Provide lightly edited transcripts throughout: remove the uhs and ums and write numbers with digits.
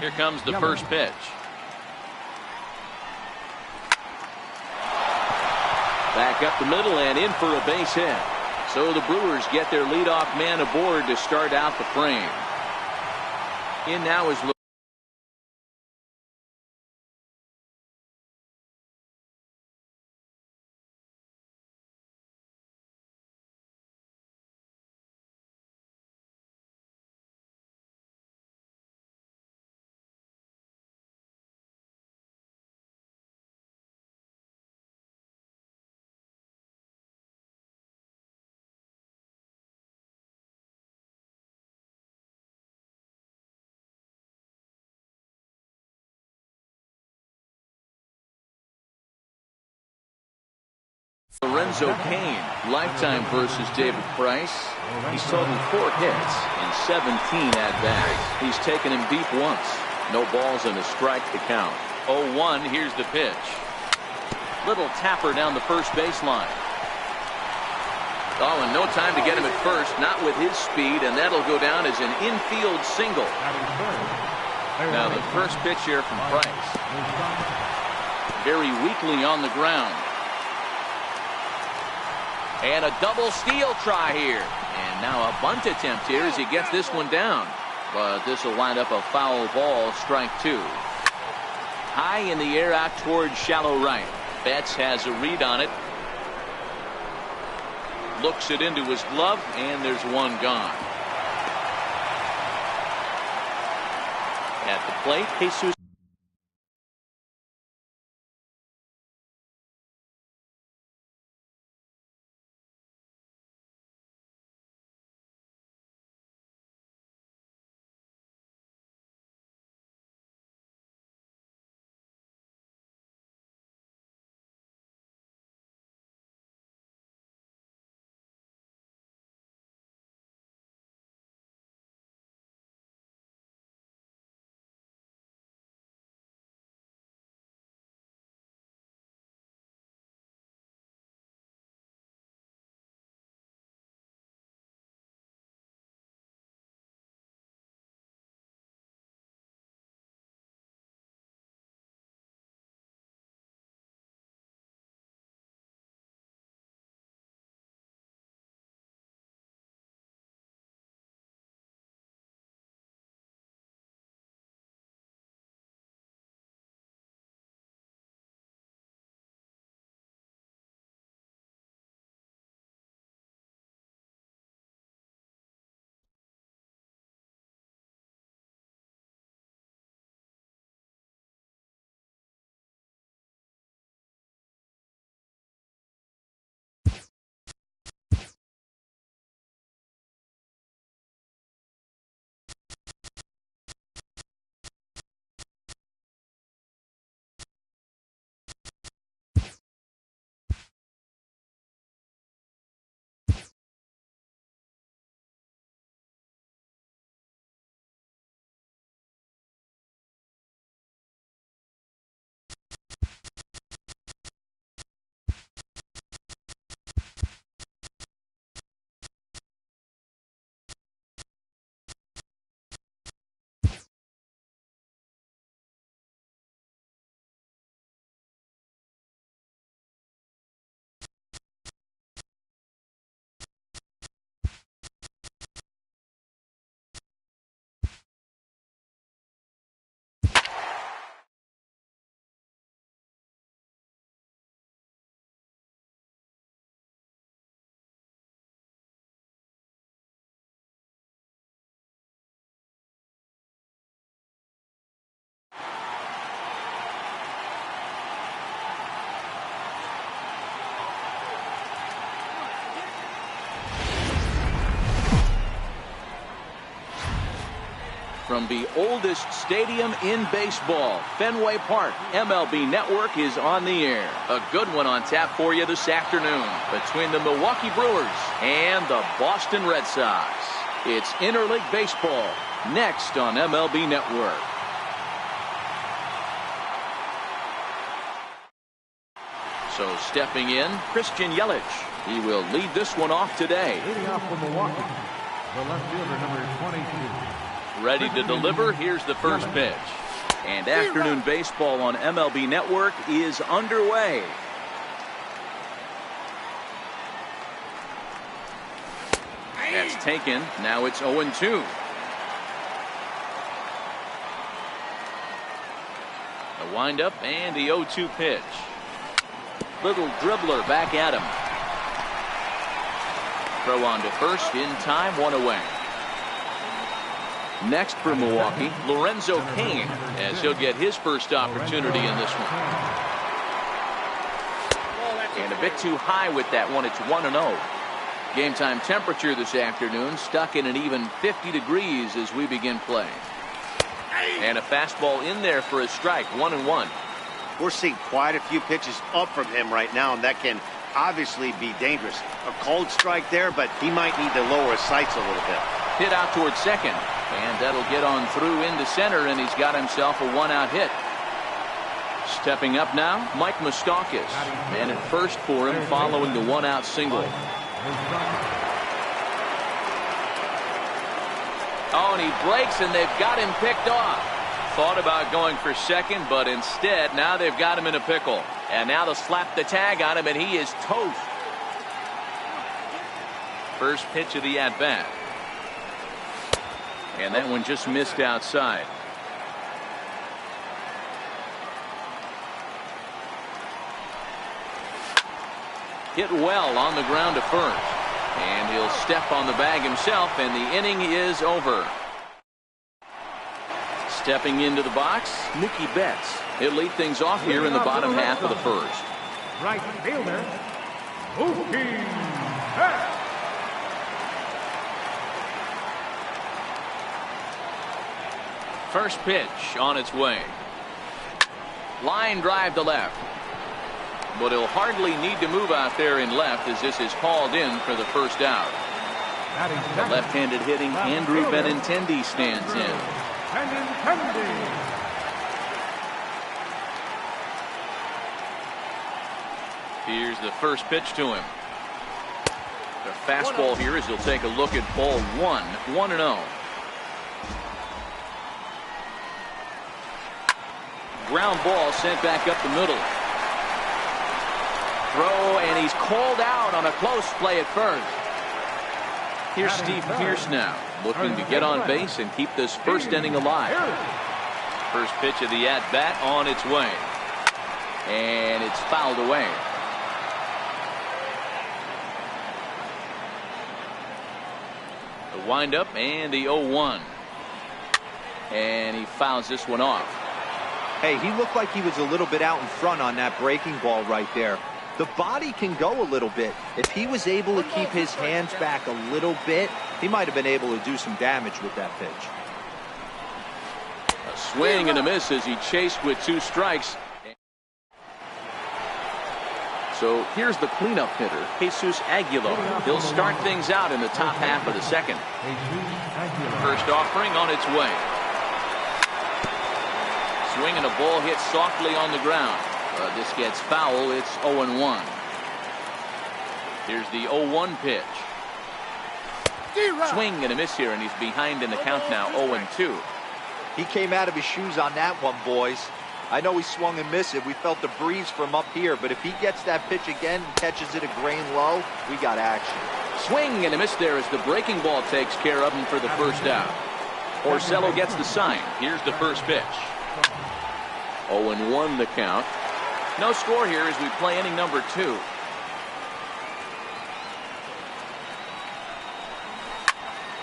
Here comes the first pitch. Back up the middle and in for a base hit. So the Brewers get their leadoff man aboard to start out the frame. In now is Lorenzo Cain, lifetime versus David Price. He's totaled 4 hits in 17 at-bats. He's taken him deep once. No balls and a strike to count. 0-1, here's the pitch. Little tapper down the first baseline. Oh, and no time to get him at first, not with his speed, and that'll go down as an infield single. Now the first pitch here from Price. Very weakly on the ground. And a double steal try here. And now a bunt attempt here as he gets this one down. But this will wind up a foul ball, strike 2. High in the air out towards shallow right. Betts has a read on it. Looks it into his glove, and there's one gone. At the plate, Jesus. From the oldest stadium in baseball, Fenway Park, MLB Network is on the air. A good one on tap for you this afternoon between the Milwaukee Brewers and the Boston Red Sox. It's interleague baseball next on MLB Network. So stepping in, Christian Yelich. He will lead this one off today. Leading off for Milwaukee, the left fielder, number 22. Ready to deliver. Here's the first pitch. And afternoon baseball on MLB Network is underway. That's taken. Now it's 0-2. A windup and the 0-2 pitch. Little dribbler back at him. Throw on to first in time, 1 away. Next for Milwaukee, Lorenzo Cain, as he'll get his first opportunity in this one. And a bit too high with that one. It's 1-0. Game time temperature this afternoon stuck in an even 50 degrees as we begin play. And a fastball in there for a strike, 1-1. We're seeing quite a few pitches up from him right now, and that can obviously be dangerous. A cold strike there, but he might need to lower his sights a little bit. Hit out towards second, and that'll get on through into center, and he's got himself a one-out hit. Stepping up now, Mike Moustakas, and at first for him following the one-out single. Oh, and he breaks, and they've got him picked off. Thought about going for second, but instead, now they've got him in a pickle. And now they'll slap the tag on him, and he is toast. First pitch of the at-bat. And that one just missed outside. Hit well on the ground to first. And he'll step on the bag himself, and the inning is over. Stepping into the box, Mookie Betts. He'll lead things off here in the bottom half of the first. Right fielder, Mookie Betts. First pitch on its way. Line drive to left. But he'll hardly need to move out there in left as this is called in for the first out. The left-handed hitting Andrew Benintendi stands in. Here's the first pitch to him. The fastball here as he'll take a look at ball 1, 1-0. Ground ball sent back up the middle. Throw, and he's called out on a close play at first. Here's Steve Pearce now, looking to get on base and keep this first inning alive. First pitch of the at-bat on its way. And it's fouled away. The windup and the 0-1. And he fouls this one off. Hey, he looked like he was a little bit out in front on that breaking ball right there. The body can go a little bit. If he was able to keep his hands back a little bit, he might have been able to do some damage with that pitch. A swing and a miss as he chased with 2 strikes. So here's the cleanup hitter, Jesus Aguilar. He'll start things out in the top half of the second. First offering on its way. Swing and a ball hit softly on the ground. This gets foul. It's 0-1. Here's the 0-1 pitch. Swing and a miss here, and he's behind in the count now, 0-2. He came out of his shoes on that one, boys. I know he swung and missed it. We felt the breeze from up here, but if he gets that pitch again and catches it a grain low, we got action. Swing and a miss there as the breaking ball takes care of him for the first out. Porcello gets the sign. Here's the first pitch. 0-1 the count. No score here as we play inning number 2.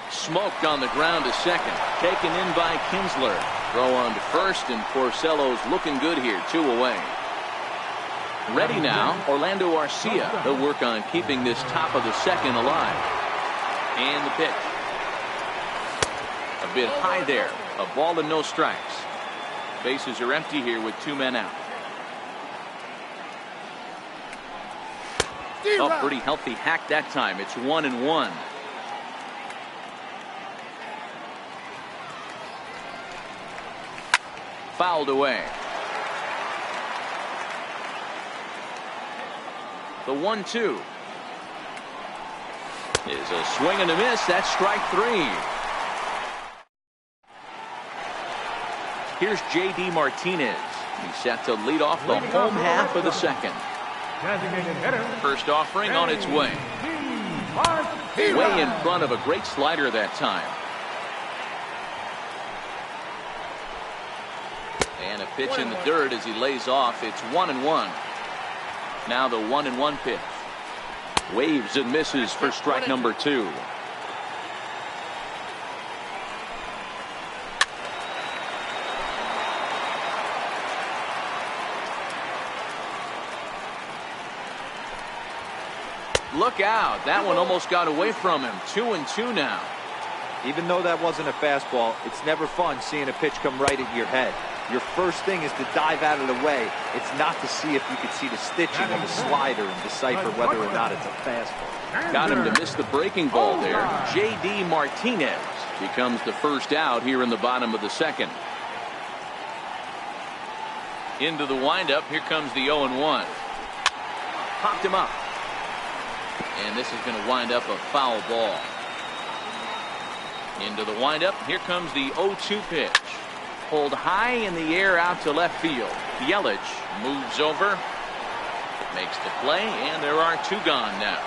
Smoked on the ground to second. Taken in by Kinsler. Throw on to first, and Porcello's looking good here. 2 away. Ready now, Orlando Arcia. He'll work on keeping this top of the second alive. And the pitch. A bit high there. A ball and no strikes. Bases are empty here with 2 men out. Oh, pretty healthy hack that time. It's 1-1. Fouled away. The 1-2 is a swing and a miss. That's strike 3. Here's J.D. Martinez. He's set to lead off the home half of the second. Designated hitter. First offering on its way. Way in front of a great slider that time. And a pitch in the dirt as he lays off. It's 1-1. Now the 1-1 pitch. Waves and misses for strike number 2. Look out. That one almost got away from him. 2-2 now. Even though that wasn't a fastball, it's never fun seeing a pitch come right at your head. Your first thing is to dive out of the way. It's not to see if you can see the stitching of the slider and decipher whether or not it's a fastball. Got him to miss the breaking ball there. J.D. Martinez becomes the first out here in the bottom of the second. Into the windup. Here comes the 0-1. Popped him up. And this is going to wind up a foul ball. Into the windup. Here comes the 0-2 pitch. Pulled high in the air out to left field. Yelich moves over. Makes the play, and there are 2 gone now.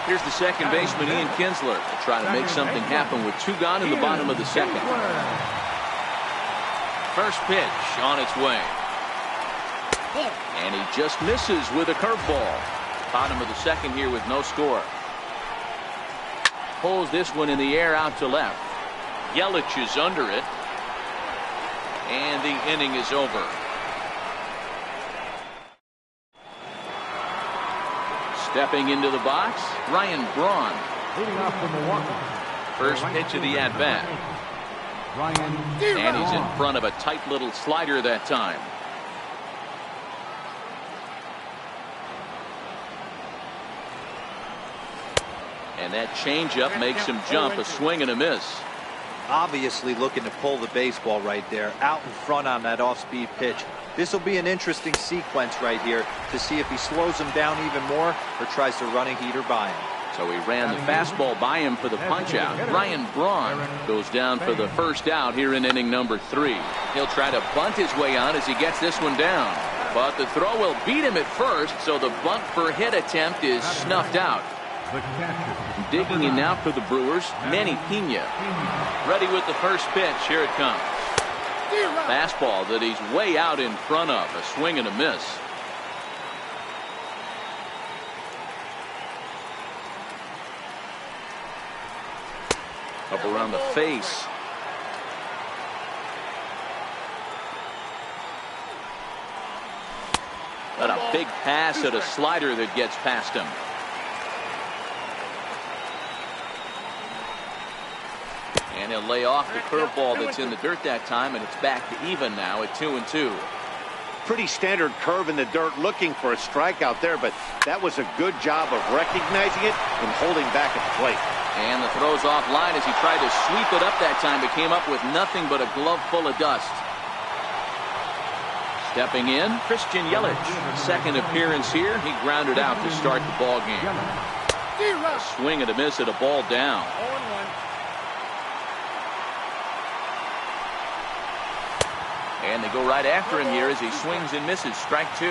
Here's the second baseman, Ian Kinsler, to try to make something happen with 2 gone in the bottom of the second. First pitch on its way. And he just misses with a curveball. Bottom of the second here with no score. Pulls this one in the air out to left. Yelich is under it. And the inning is over. Stepping into the box, Ryan Braun. Leading off from Milwaukee. First pitch of the at-bat. And he's in front of a tight little slider that time. And that changeup makes him jump, a swing and a miss. Obviously looking to pull the baseball right there, out in front on that off-speed pitch. This will be an interesting sequence right here to see if he slows him down even more or tries to run a heater by him. So he ran the fastball by him for the punch-out. Ryan Braun goes down for the first out here in inning number 3. He'll try to bunt his way on as he gets this one down. But the throw will beat him at first, so the bunt for hit attempt is snuffed out. Digging in now for the Brewers, Manny Pena. Ready with the first pitch. Here it comes. Fastball that he's way out in front of. A swing and a miss. Up around the face. But a big pass at a slider that gets past him. And he'll lay off the curveball that's in the dirt that time, and it's back to even now at 2-2. Pretty standard curve in the dirt, looking for a strikeout there, but that was a good job of recognizing it and holding back at the plate. And the throw's offline as he tried to sweep it up that time, but came up with nothing but a glove full of dust. Stepping in, Christian Yelich. Second appearance here. He grounded out to start the ball game. A swing and a miss at a ball down. And they go right after him here as he swings and misses. Strike 2.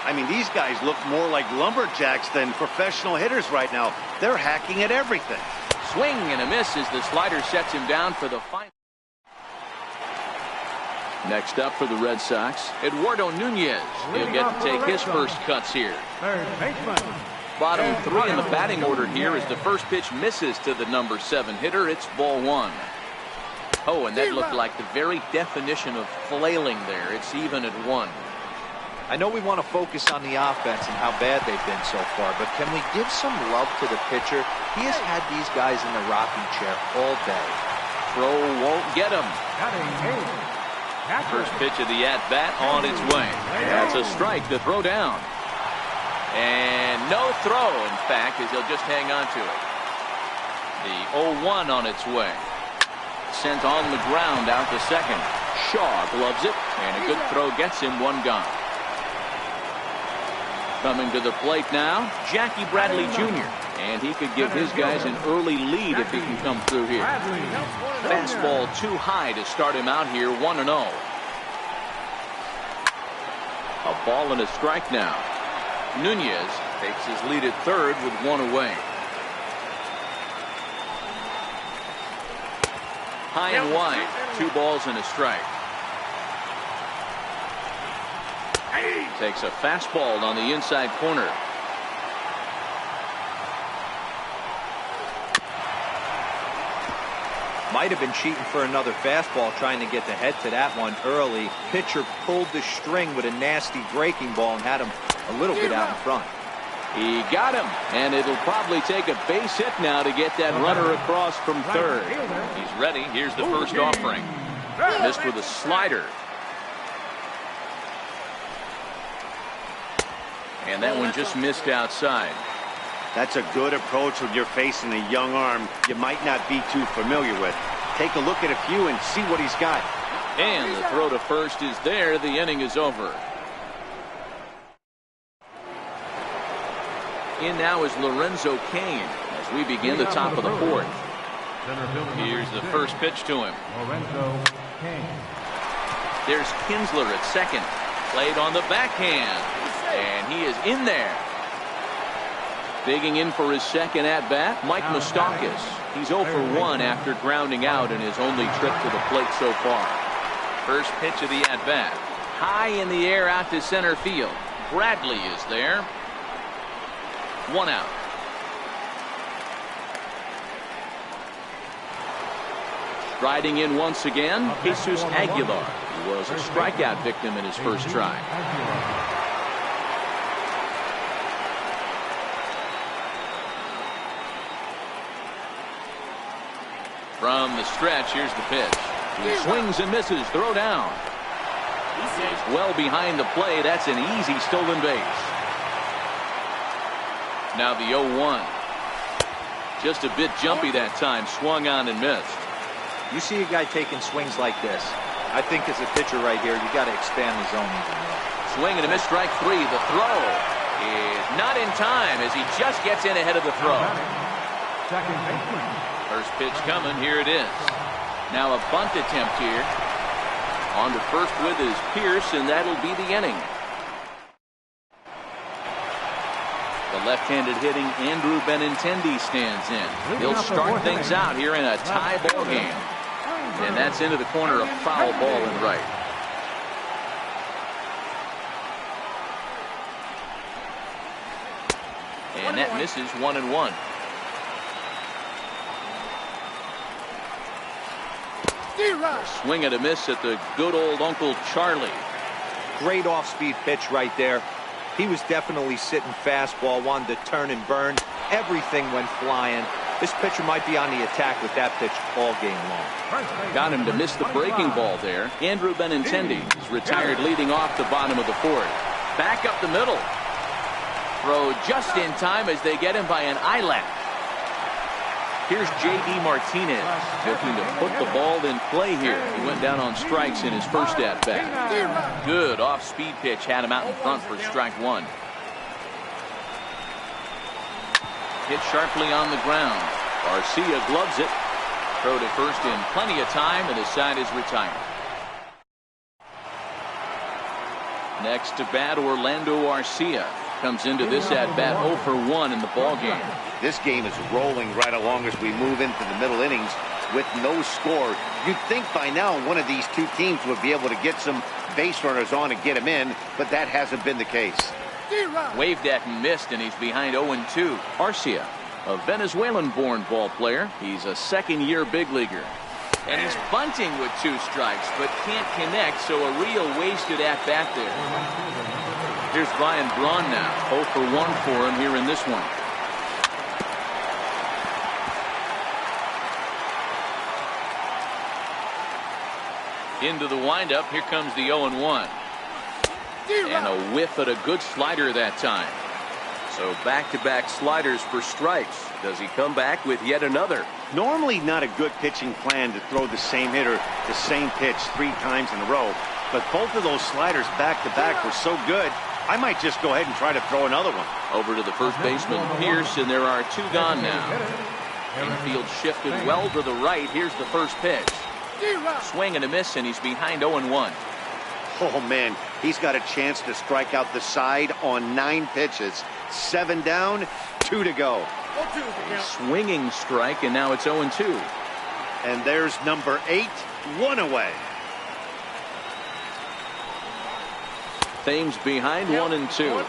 I mean, these guys look more like lumberjacks than professional hitters right now. They're hacking at everything. Swing and a miss as the slider sets him down for the final. Next up for the Red Sox, Eduardo Nunez. He'll get to take his first cuts here. Bottom 3 in the batting order here as the first pitch misses to the number 7 hitter. It's ball 1. Oh, and that looked like the very definition of flailing there. It's even at 1. I know we want to focus on the offense and how bad they've been so far, but can we give some love to the pitcher? He has had these guys in the rocking chair all day. Throw won't get him. First pitch of the at-bat on its way. That's a strike to throw down. And no throw, in fact, as he'll just hang on to it. The 0-1 on its way. Sent on the ground out to second. Shaw gloves it, and a good throw gets him 1 gone. Coming to the plate now, Jackie Bradley Jr. And he could give his guys an early lead if he can come through here. Fastball too high to start him out here, 1-0. A ball and a strike now. Nunez takes his lead at third with one away. High and wide, 2 balls and a strike. Takes a fastball on the inside corner. Might have been cheating for another fastball, trying to get the head to that one early. Pitcher pulled the string with a nasty breaking ball and had him a little bit out in front. He got him, and it'll probably take a base hit now to get that runner across from third. He's ready. Here's the first offering. Missed with a slider. And that one just missed outside. That's a good approach when you're facing a young arm you might not be too familiar with. Take a look at a few and see what he's got. And the throw to first is there. The inning is over. In now is Lorenzo Cain as we begin the top of the fourth. Here's the first pitch to him. Lorenzo Cain. There's Kinsler at second. Played on the backhand. And he is in there. Digging in for his second at-bat, Mike Moustakas. He's 0 for 1 after grounding out in his only trip to the plate so far. First pitch of the at-bat. High in the air out to center field. Bradley is there. 1 out. Striding in once again, Jesus Aguilar. He was a strikeout victim in his first try. From the stretch, here's the pitch. He swings and misses. Throw down. He's well behind the play. That's an easy stolen base. Now the 0-1. Just a bit jumpy that time. Swung on and missed. You see a guy taking swings like this. I think as a pitcher right here, you got to expand the zone even more. Swing and a miss, strike 3. The throw is not in time as he just gets in ahead of the throw. Second baseman. First pitch coming. Here it is. Now a bunt attempt here. On to first with is Pierce, and that'll be the inning. The left-handed hitting Andrew Benintendi stands in. He'll start things out here in a tie ball game. And that's into the corner, a foul ball in right. And that misses 1-1. Swing and a miss at the good old Uncle Charlie. Great off-speed pitch right there. He was definitely sitting fastball, wanted to turn and burn. Everything went flying. This pitcher might be on the attack with that pitch all game long. Got him to miss the breaking ball there. Andrew Benintendi is retired leading off the bottom of the fourth. Back up the middle. Throw just in time as they get him by an eyelash. Here's J.D. Martinez looking to put the ball in play here. He went down on strikes in his first at-bat. Good off-speed pitch had him out in front for strike 1. Hit sharply on the ground. Garcia gloves it. Throw to first in plenty of time, and his side is retired. Next to bat, Orlando Arcia comes into this at-bat 0 for 1 in the ball game. This game is rolling right along as we move into the middle innings with no score. You'd think by now one of these two teams would be able to get some base runners on and get them in, but that hasn't been the case. Waved at and missed, and he's behind 0-2. Arcia, a Venezuelan-born ball player. He's a second-year big leaguer. And he's bunting with 2 strikes, but can't connect, so a real wasted at-bat there. Here's Ryan Braun now. 0 for 1 for him here in this one. Into the windup. Here comes the 0-1. And a whiff at a good slider that time. So back-to-back sliders for strikes. Does he come back with yet another? Normally not a good pitching plan to throw the same hitter the same pitch 3 times in a row. But both of those sliders back-to-back were so good, I might just go ahead and try to throw another one. Over to the first baseman, Pierce, and there are 2 gone now. Infield shifted well to the right. Here's the first pitch. Swing and a miss, and he's behind 0-1. Oh, man, he's got a chance to strike out the side on 9 pitches. 7 down, 2 to go. A swinging strike, and now it's 0-2. And there's number 8, 1 away. Thames behind 1-2.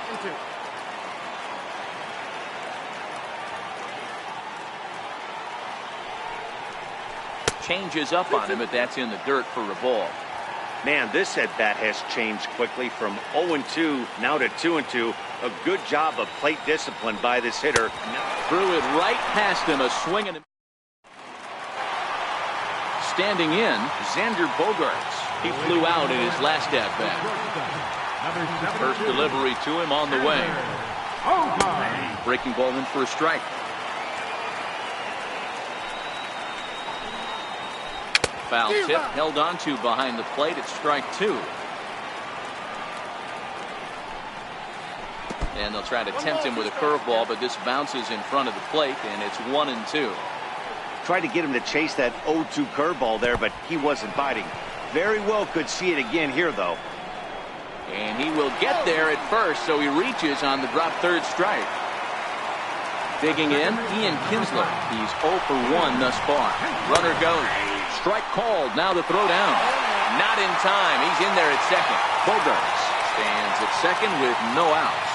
Changes up on him, but that's in the dirt for a ball. Man, this at-bat has changed quickly from 0-2 now to 2-2. A good job of plate discipline by this hitter. Threw it right past him, a swing and a... Standing in, Xander Bogaerts. He flew out in his last at-bat. First delivery to him on the way. Breaking ball in for a strike. Foul tip held on to behind the plate. It's strike 2. And they'll try to tempt him with a curveball, but this bounces in front of the plate, and it's 1-2. Tried to get him to chase that 0-2 curveball there, but he wasn't biting. Very well could see it again here, though. And he will get there at first, so he reaches on the drop third strike. Digging in, Ian Kinsler. He's 0 for 1 thus far. Runner goes. Strike called. Now the throw down. Not in time. He's in there at second. Bogaerts stands at second with no outs.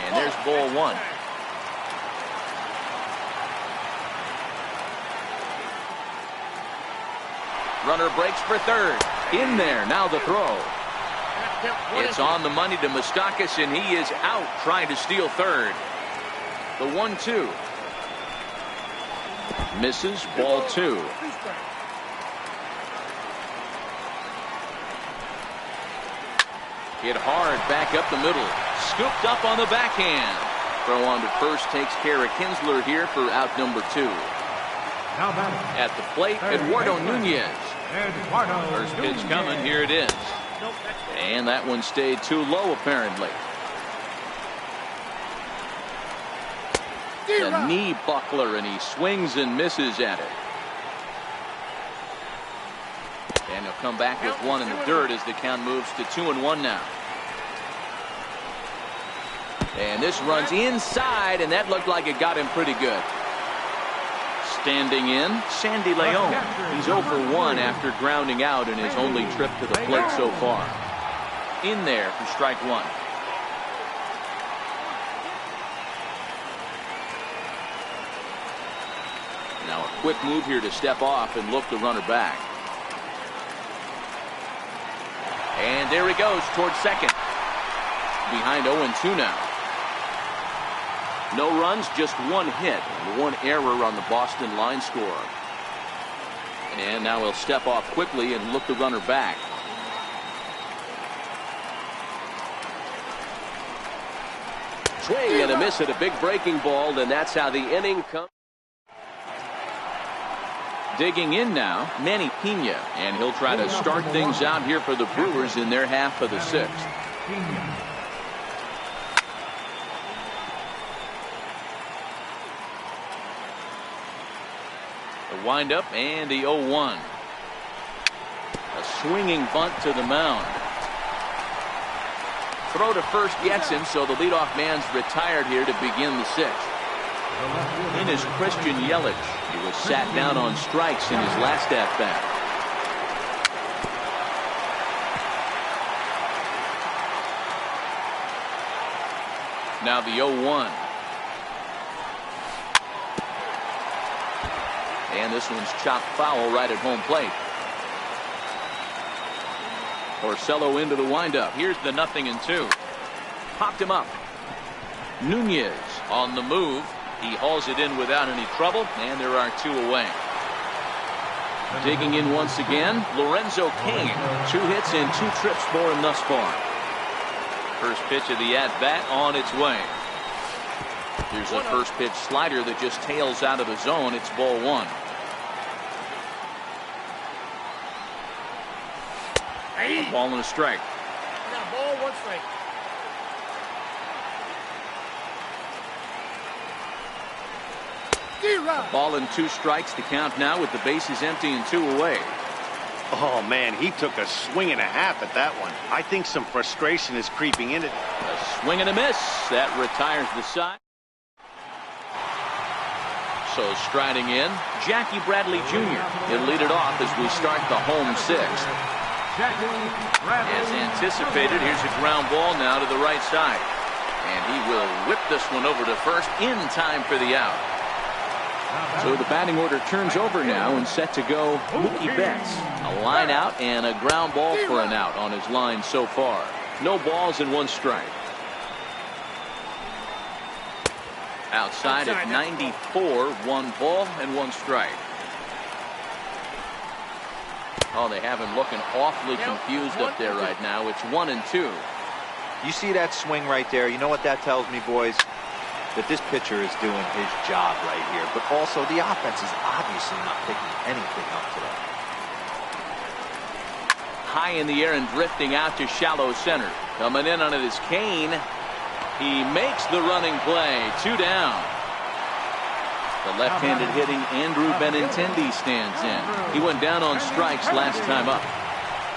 And there's ball 1. Runner breaks for third. In there. Now the throw. It's on the money to Moustakas, and he is out trying to steal third. The 1-2. Misses, ball 2. Hit hard back up the middle. Scooped up on the backhand. Throw on to first takes care of Kinsler here for out number 2. At the plate, Eduardo Nunez. First pitch coming. Here it is. And that one stayed too low, apparently. The knee buckler, and he swings and misses at it. And he'll come back with 1 in the dirt as the count moves to 2-1 now. And this runs inside, and that looked like it got him pretty good. Standing in, Sandy Leon. He's 0 for 1 after grounding out in his only trip to the plate so far. In there for strike 1. Now a quick move here to step off and look the runner back. And there he goes towards second. Behind 0-2 now. No runs, just 1 hit and 1 error on the Boston line score. And now he'll step off quickly and look the runner back. Swing and a miss at a big breaking ball, and that's how the inning comes. Digging in now, Manny Pena, and he'll try to start things out here for the Brewers in their half of the 6th. The windup and the 0-1. A swinging bunt to the mound. Throw to first gets him, so the leadoff man's retired here to begin the 6th. In is Christian Yelich. He was sat down on strikes in his last at-bat. Now the 0-1. And this one's chopped foul right at home plate. Porcello into the windup. Here's the 0-2. Popped him up. Nunez on the move. He hauls it in without any trouble, and there are 2 away. Digging in once again, Lorenzo Cain. 2 hits and 2 trips for him thus far. First pitch of the at-bat on its way. Here's a first pitch slider that just tails out of the zone. It's ball 1. A ball and a strike. I got a ball, 1 strike. Ball and 2 strikes to count now with the bases empty and 2 away. Oh, man, he took a swing and a half at that one. I think some frustration is creeping in it. A swing and a miss. That retires the side. So striding in, Jackie Bradley Jr. He'll lead it off as we start the home 6th. As anticipated, here's a ground ball now to the right side. And he will whip this one over to first in time for the out. So the batting order turns over now and set to go Mookie Betts. A line out and a ground ball for an out on his line so far. No balls and 1 strike. Outside at 94, 1 ball and 1 strike. Oh, they have him looking awfully confused up there right now. It's 1 and 2. You see that swing right there? You know what that tells me, boys? That this pitcher is doing his job right here. But also, the offense is obviously not picking anything up today. High in the air and drifting out to shallow center. Coming in on it is Kane. He makes the running play. 2 down. The left-handed hitting Andrew Benintendi stands in. He went down on strikes last time up.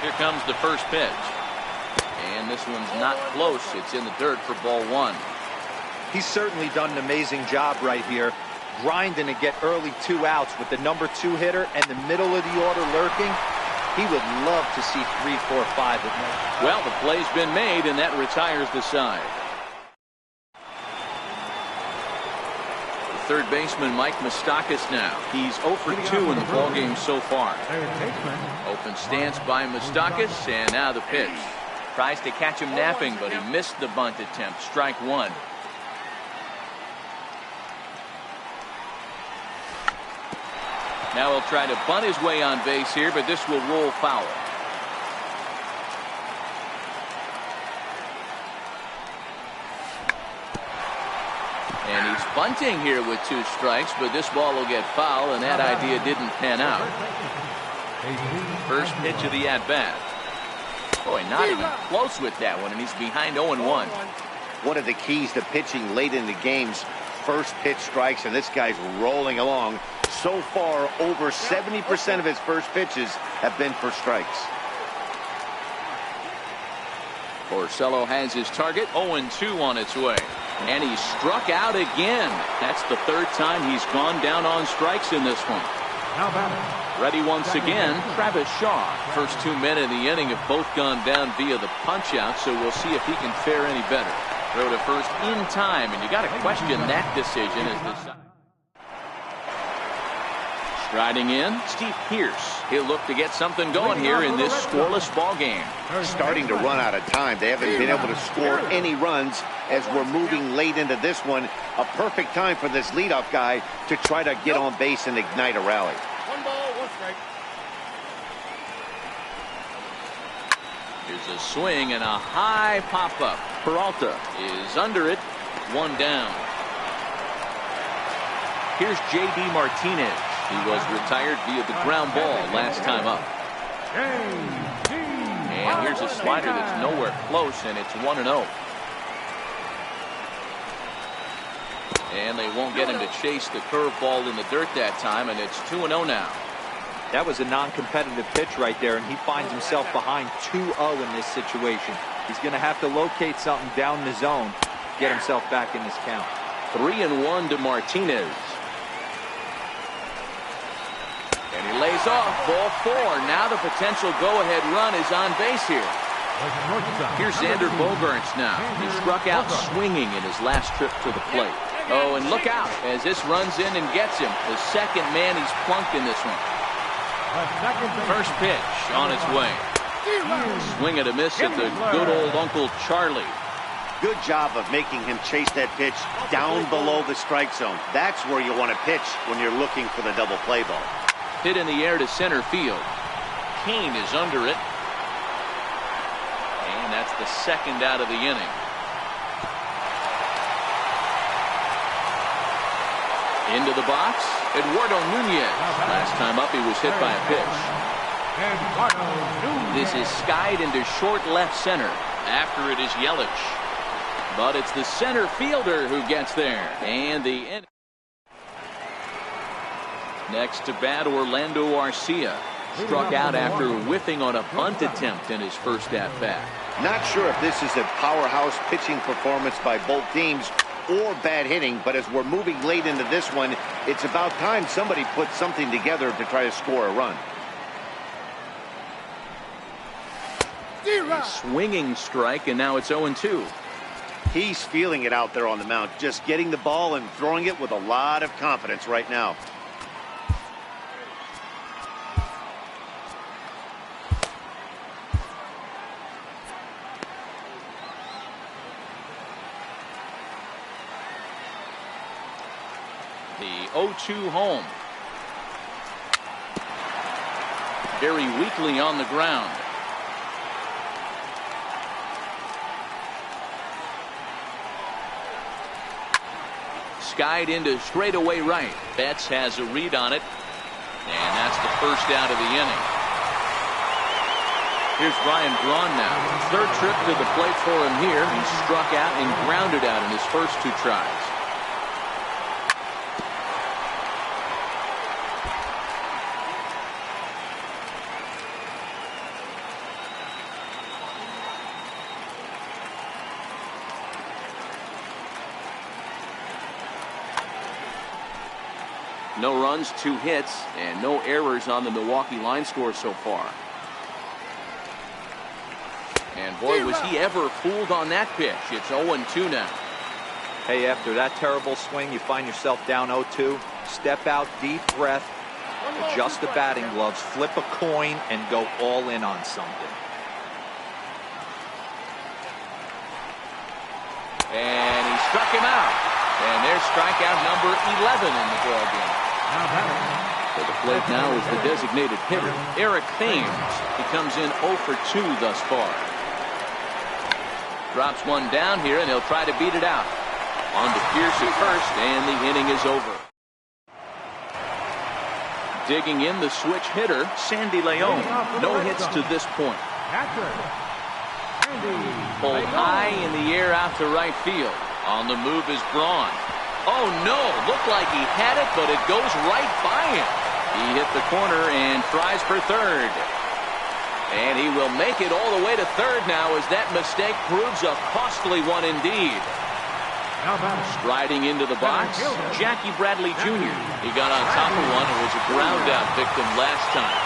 Here comes the first pitch. And this one's not close. It's in the dirt for ball 1. He's certainly done an amazing job right here, grinding to get early 2 outs with the number 2 hitter and the middle of the order lurking. He would love to see 3, 4, 5 with him. Well, the play's been made, and that retires the side. The third baseman, Mike Moustakas now. He's 0 for 2 in the ballgame so far. Open stance by Moustakas, and now the pitch. Tries to catch him napping, but he missed the bunt attempt. Strike 1. Now he'll try to bunt his way on base here, but this will roll foul. And he's bunting here with 2 strikes, but this ball will get foul, and that idea didn't pan out. First pitch of the at-bat. Boy, not even close with that one, and he's behind 0-1. One of the keys to pitching late in the games, first pitch strikes, and this guy's rolling along. So far, over 70% of his first pitches have been for strikes. Porcello has his target, 0-2 on its way. And he struck out again. That's the 3rd time he's gone down on strikes in this one. Ready once again, Travis Shaw. First 2 men in the inning have both gone down via the punch-out, so we'll see if he can fare any better. Throw to first in time, and you got to question that decision as this. Striding in, Steve Pearce. He'll look to get something going here in this scoreless ball game. Starting to run out of time. They haven't been able to score any runs as we're moving late into this one. A perfect time for this leadoff guy to try to get on base and ignite a rally. 1 ball, 1 strike. Here's a swing and a high pop-up. Peralta is under it. 1 down. Here's J.D. Martinez. He was retired via the ground ball last time up. And here's a slider that's nowhere close, and it's 1-0. And they won't get him to chase the curveball in the dirt that time, and it's 2-0 now. That was a non-competitive pitch right there, and he finds himself behind 2-0 in this situation. He's going to have to locate something down the zone, get himself back in this count. 3-1 to Martinez. And he lays off ball 4. Now the potential go-ahead run is on base here. Here's Xander Bogaerts now. He struck out swinging in his last trip to the plate. Oh, and look out as this runs in and gets him. The second man he's plunked in this one. First pitch on its way. Swing and a miss at the good old Uncle Charlie. Good job of making him chase that pitch down below the strike zone. That's where you want to pitch when you're looking for the double play ball. Hit in the air to center field. Kane is under it. And that's the 2nd out of the inning. Into the box, Eduardo Nunez. Last time up, he was hit by a pitch. This is skied into short left center. After it is Yelich. But it's the center fielder who gets there. And the inning. Next to bat, Orlando Arcia. Struck out after whiffing on a bunt attempt in his first at-bat. Not sure if this is a powerhouse pitching performance by both teams or bad hitting, but as we're moving late into this one, it's about time somebody put something together to try to score a run. A swinging strike, and now it's 0-2. He's feeling it out there on the mound, just getting the ball and throwing it with a lot of confidence right now. The 0-2 home. Very weakly on the ground. Skied into straightaway right. Betts has a read on it. And that's the first out of the inning. Here's Ryan Braun now. Third trip to the plate for him here. He struck out and grounded out in his first two tries. No runs, 2 hits, and no errors on the Milwaukee line score so far. And boy, was he ever fooled on that pitch. It's 0-2 now. Hey, after that terrible swing, you find yourself down 0-2. Step out, deep breath, adjust the batting gloves, flip a coin, and go all in on something. And he struck him out. And there's strikeout number 11 in the ballgame. For the plate now is the designated hitter, Eric Thames. He comes in 0 for 2 thus far. Drops one down here, and he'll try to beat it out. On to Pierce at first, and the inning is over. Digging in the switch hitter, Sandy Leon. No hits to this point. Pulled high in the air out to right field. On the move is Braun. Oh no, looked like he had it, but it goes right by him. He hit the corner and tries for third. And he will make it all the way to third now, as that mistake proves a costly one indeed. Striding into the box, Jackie Bradley Jr. He got on top of one and was a ground out victim last time.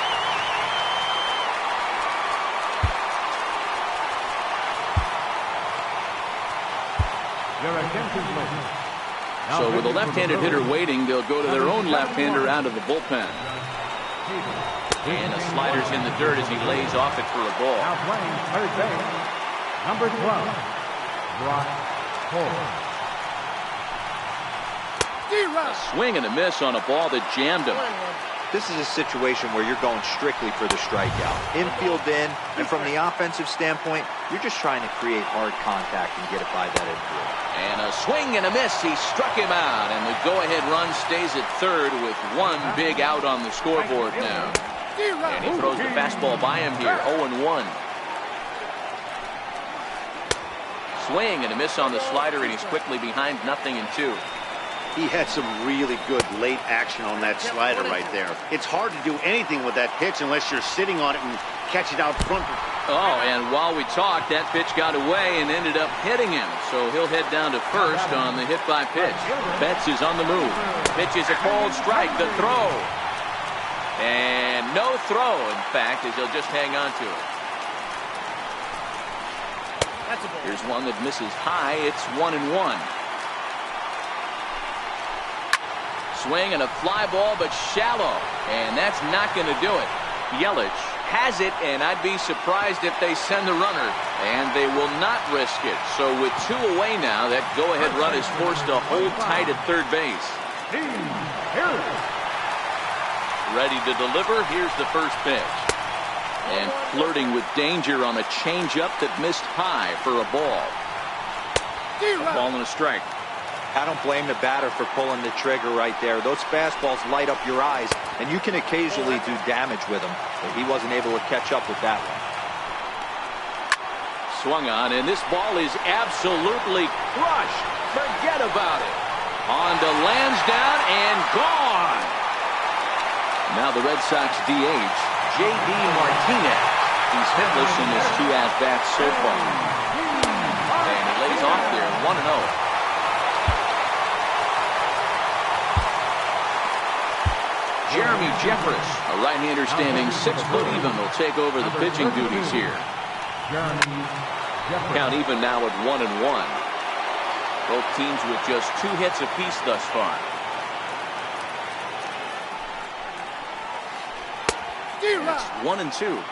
So with a left-handed hitter waiting, they'll go to their own left-hander out of the bullpen. And the slider's in the dirt as he lays off it for a ball. Now playing third base, number 12, Brock Cole. A swing and a miss on a ball that jammed him. This is a situation where you're going strictly for the strikeout. Infield in, and from the offensive standpoint, you're just trying to create hard contact and get it by that infield. And a swing and a miss. He struck him out, and the go-ahead run stays at third with one big out on the scoreboard now. And he throws the fastball by him here, 0-1. Swing and a miss on the slider, and he's quickly behind 0-2. He had some really good late action on that slider right there. It's hard to do anything with that pitch unless you're sitting on it and catch it out front. Oh, and while we talked, that pitch got away and ended up hitting him. So he'll head down to first on the hit by pitch. Betts is on the move. Pitch is a cold strike. The throw. And no throw, in fact, as he'll just hang on to it. Here's one that misses high. It's 1-1. Swing and a fly ball, but shallow. And that's not going to do it. Yelich has it, and I'd be surprised if they send the runner. And they will not risk it. So with 2 away now, that go-ahead run is forced to hold tight at third base. Ready to deliver. Here's the first pitch. And flirting with danger on a changeup that missed high for a ball. A ball and a strike. I don't blame the batter for pulling the trigger right there. Those fastballs light up your eyes, and you can occasionally do damage with them. But he wasn't able to catch up with that one. Swung on, and this ball is absolutely crushed. Forget about it. On to Lansdowne and gone. Now the Red Sox DH, J.D. Martinez. He's hitless in his 2 at-bats so far. And he lays off there, 1-0. Jeremy Jeffress, a right-hander standing 6 foot even, will take over the pitching duties here. Count even now at 1-1. Both teams with just 2 hits apiece thus far. It's 1-2.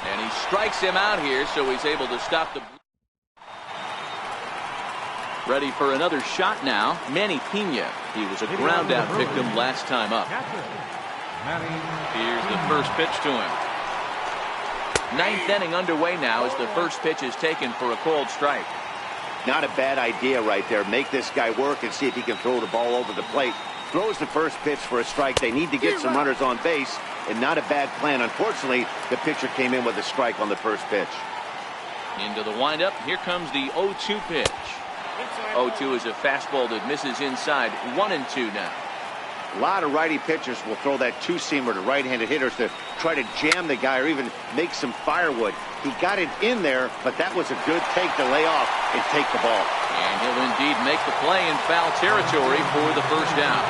And he strikes him out here, so he's able to stop the... Ready for another shot now, Manny Pena. He was a ground-out victim last time up. Here's the first pitch to him. 9th inning underway now as the first pitch is taken for a called strike. Not a bad idea right there. Make this guy work and see if he can throw the ball over the plate. Throws the first pitch for a strike. They need to get some runners on base, and not a bad plan. Unfortunately, the pitcher came in with a strike on the first pitch. Into the windup. Here comes the 0-2 pitch. 0-2 is a fastball that misses inside. 1-2 now. A lot of righty pitchers will throw that two-seamer to right-handed hitters to try to jam the guy or even make some firewood. He got it in there, but that was a good take to lay off and take the ball. And he'll indeed make the play in foul territory for the first down.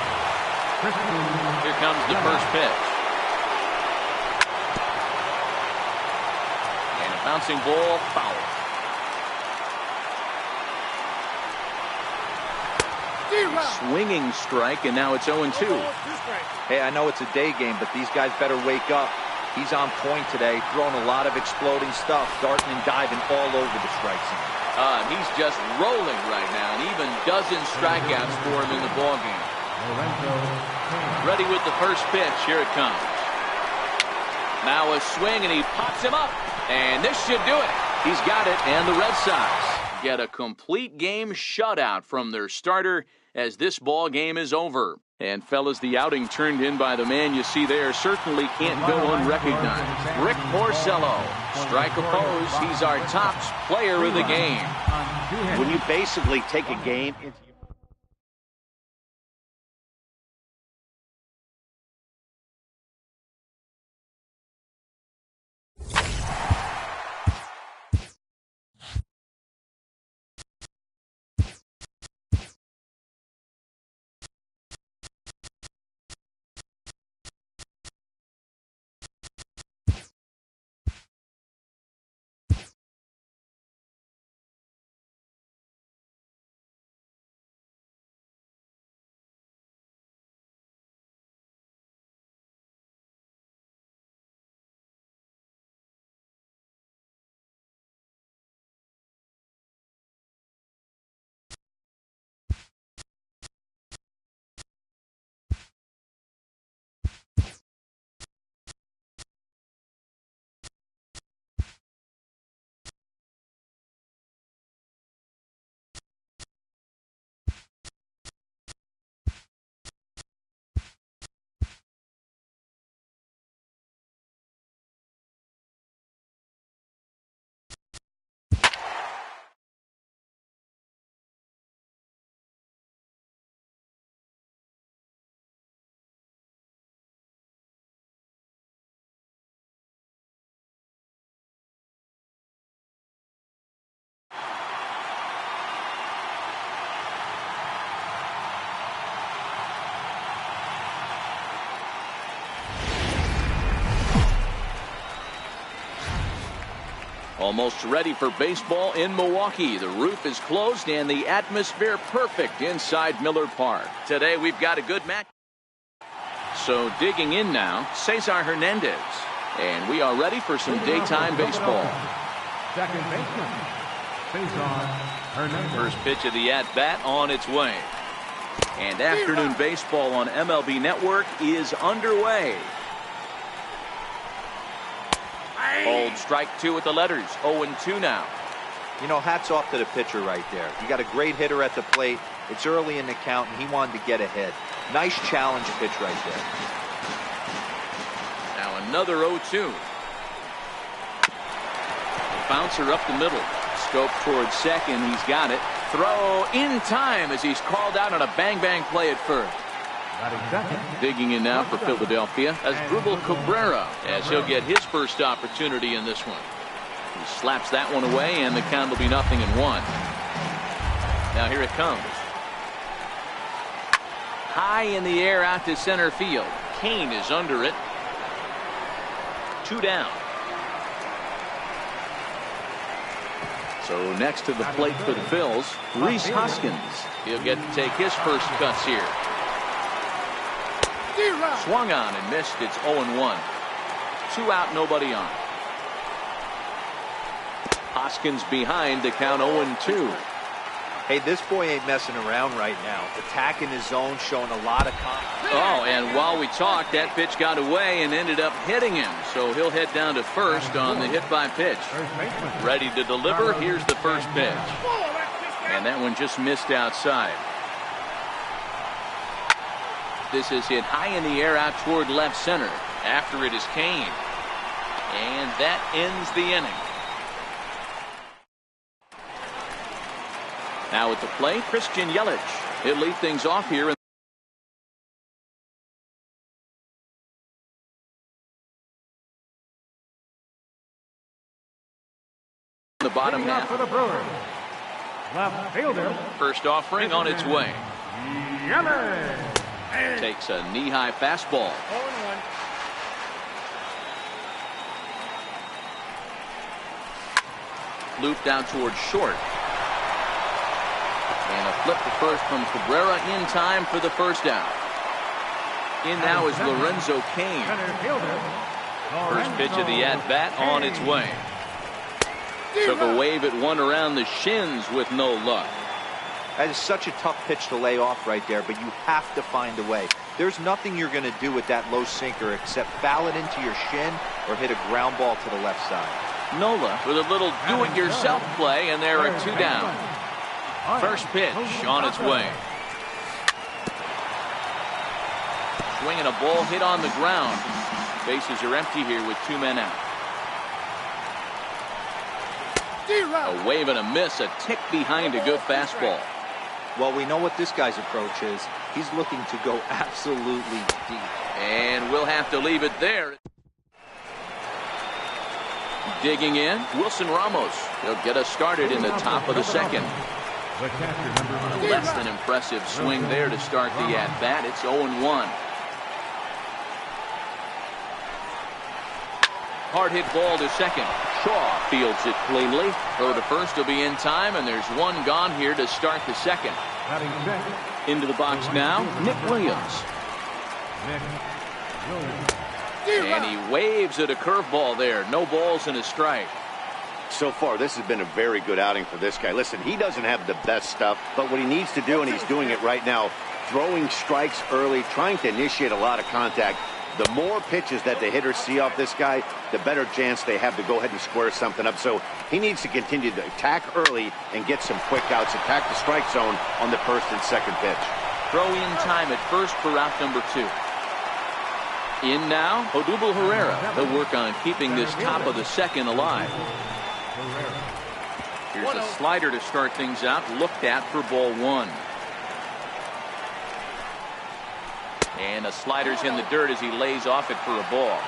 Here comes the first pitch. And a bouncing ball, foul. Swinging strike, and now it's 0-2. Hey, I know it's a day game, but these guys better wake up. He's on point today, throwing a lot of exploding stuff, darting and diving all over the strike zone. He's just rolling right now, and even dozen strikeouts for him in the ballgame. Ready with the first pitch. Here it comes. Now a swing, and he pops him up, and this should do it. He's got it, and the Red Sox get a complete game shutout from their starter as this ball game is over. And fellas, the outing turned in by the man you see there certainly can't go unrecognized. Rick Porcello, strike opposed. He's our top player of the game. When you basically take a game into Almost ready for baseball in Milwaukee. The roof is closed and the atmosphere perfect inside Miller Park. Today we've got a good match. So digging in now, Cesar Hernandez. And we are ready for some daytime baseball. Second baseman, Cesar Hernandez. First pitch of the at-bat on its way. And afternoon baseball on MLB Network is underway. Old strike two with the letters. 0-2 now. You know, hats off to the pitcher right there. You got a great hitter at the plate. It's early in the count, and he wanted to get ahead. Nice challenge pitch right there. Now another 0-2. Bouncer up the middle. Scope towards second. He's got it. Throw in time as he's called out on a bang-bang play at first. Digging in now for Philadelphia as Asdrubal Cabrera, as he'll get his first opportunity in this one. He slaps that one away, and the count will be 0-1. Now here it comes. High in the air out to center field. Kane is under it. 2 down. So next to the plate for the Phils, Rhys Hoskins. He'll get to take his first cuts here. Swung on and missed. It's 0-1. 2 out, nobody on. Hoskins behind to count 0-2. Hey, this boy ain't messing around right now. Attacking his zone, showing a lot of confidence. Oh, and while we talked, that pitch got away and ended up hitting him. So he'll head down to first on the hit by pitch. Ready to deliver. Here's the first pitch. And that one just missed outside. This is hit high in the air out toward left center. After it is Kane. And that ends the inning. Now at the plate, Christian Yelich. He'll lead things off here in the bottom half. For the Brewers, left fielder. First offering on its way. Yelich. Takes a knee-high fastball. 0-1. Looped out towards short. And a flip to first from Cabrera in time for the first out. In now is Lorenzo Kane. First pitch of the at-bat on its way. Took a wave at one around the shins with no luck. That is such a tough pitch to lay off right there, but you have to find a way. There's nothing you're going to do with that low sinker except foul it into your shin or hit a ground ball to the left side. Nola with a little do-it-yourself play, and there are 2 down. First pitch on its way. Swinging a ball hit on the ground. Bases are empty here with 2 men out. A wave and a miss, a tick behind a good fastball. Well, we know what this guy's approach is. He's looking to go absolutely deep. And we'll have to leave it there. Digging in, Wilson Ramos. He'll get us started in the top of the second. Less than impressive swing there to start the at-bat. It's 0-1. Hard hit ball to second. Shaw fields it cleanly. Throw to first will be in time, and there's 1 gone here to start the second. Into the box now, Nick Williams. And he waves at a curveball there. No balls and a strike. So far, this has been a very good outing for this guy. Listen, he doesn't have the best stuff, but what he needs to do, and he's doing it right now, throwing strikes early, trying to initiate a lot of contact. The more pitches that the hitters see off this guy, the better chance they have to go ahead and square something up. So he needs to continue to attack early and get some quick outs, attack the strike zone on the first and second pitch. Throw in time at first for out number 2. In now, Odubel Herrera. He'll work on keeping this top of the second alive. Here's a slider to start things out, looked at for ball 1. And the slider's in the dirt as he lays off it for a ball.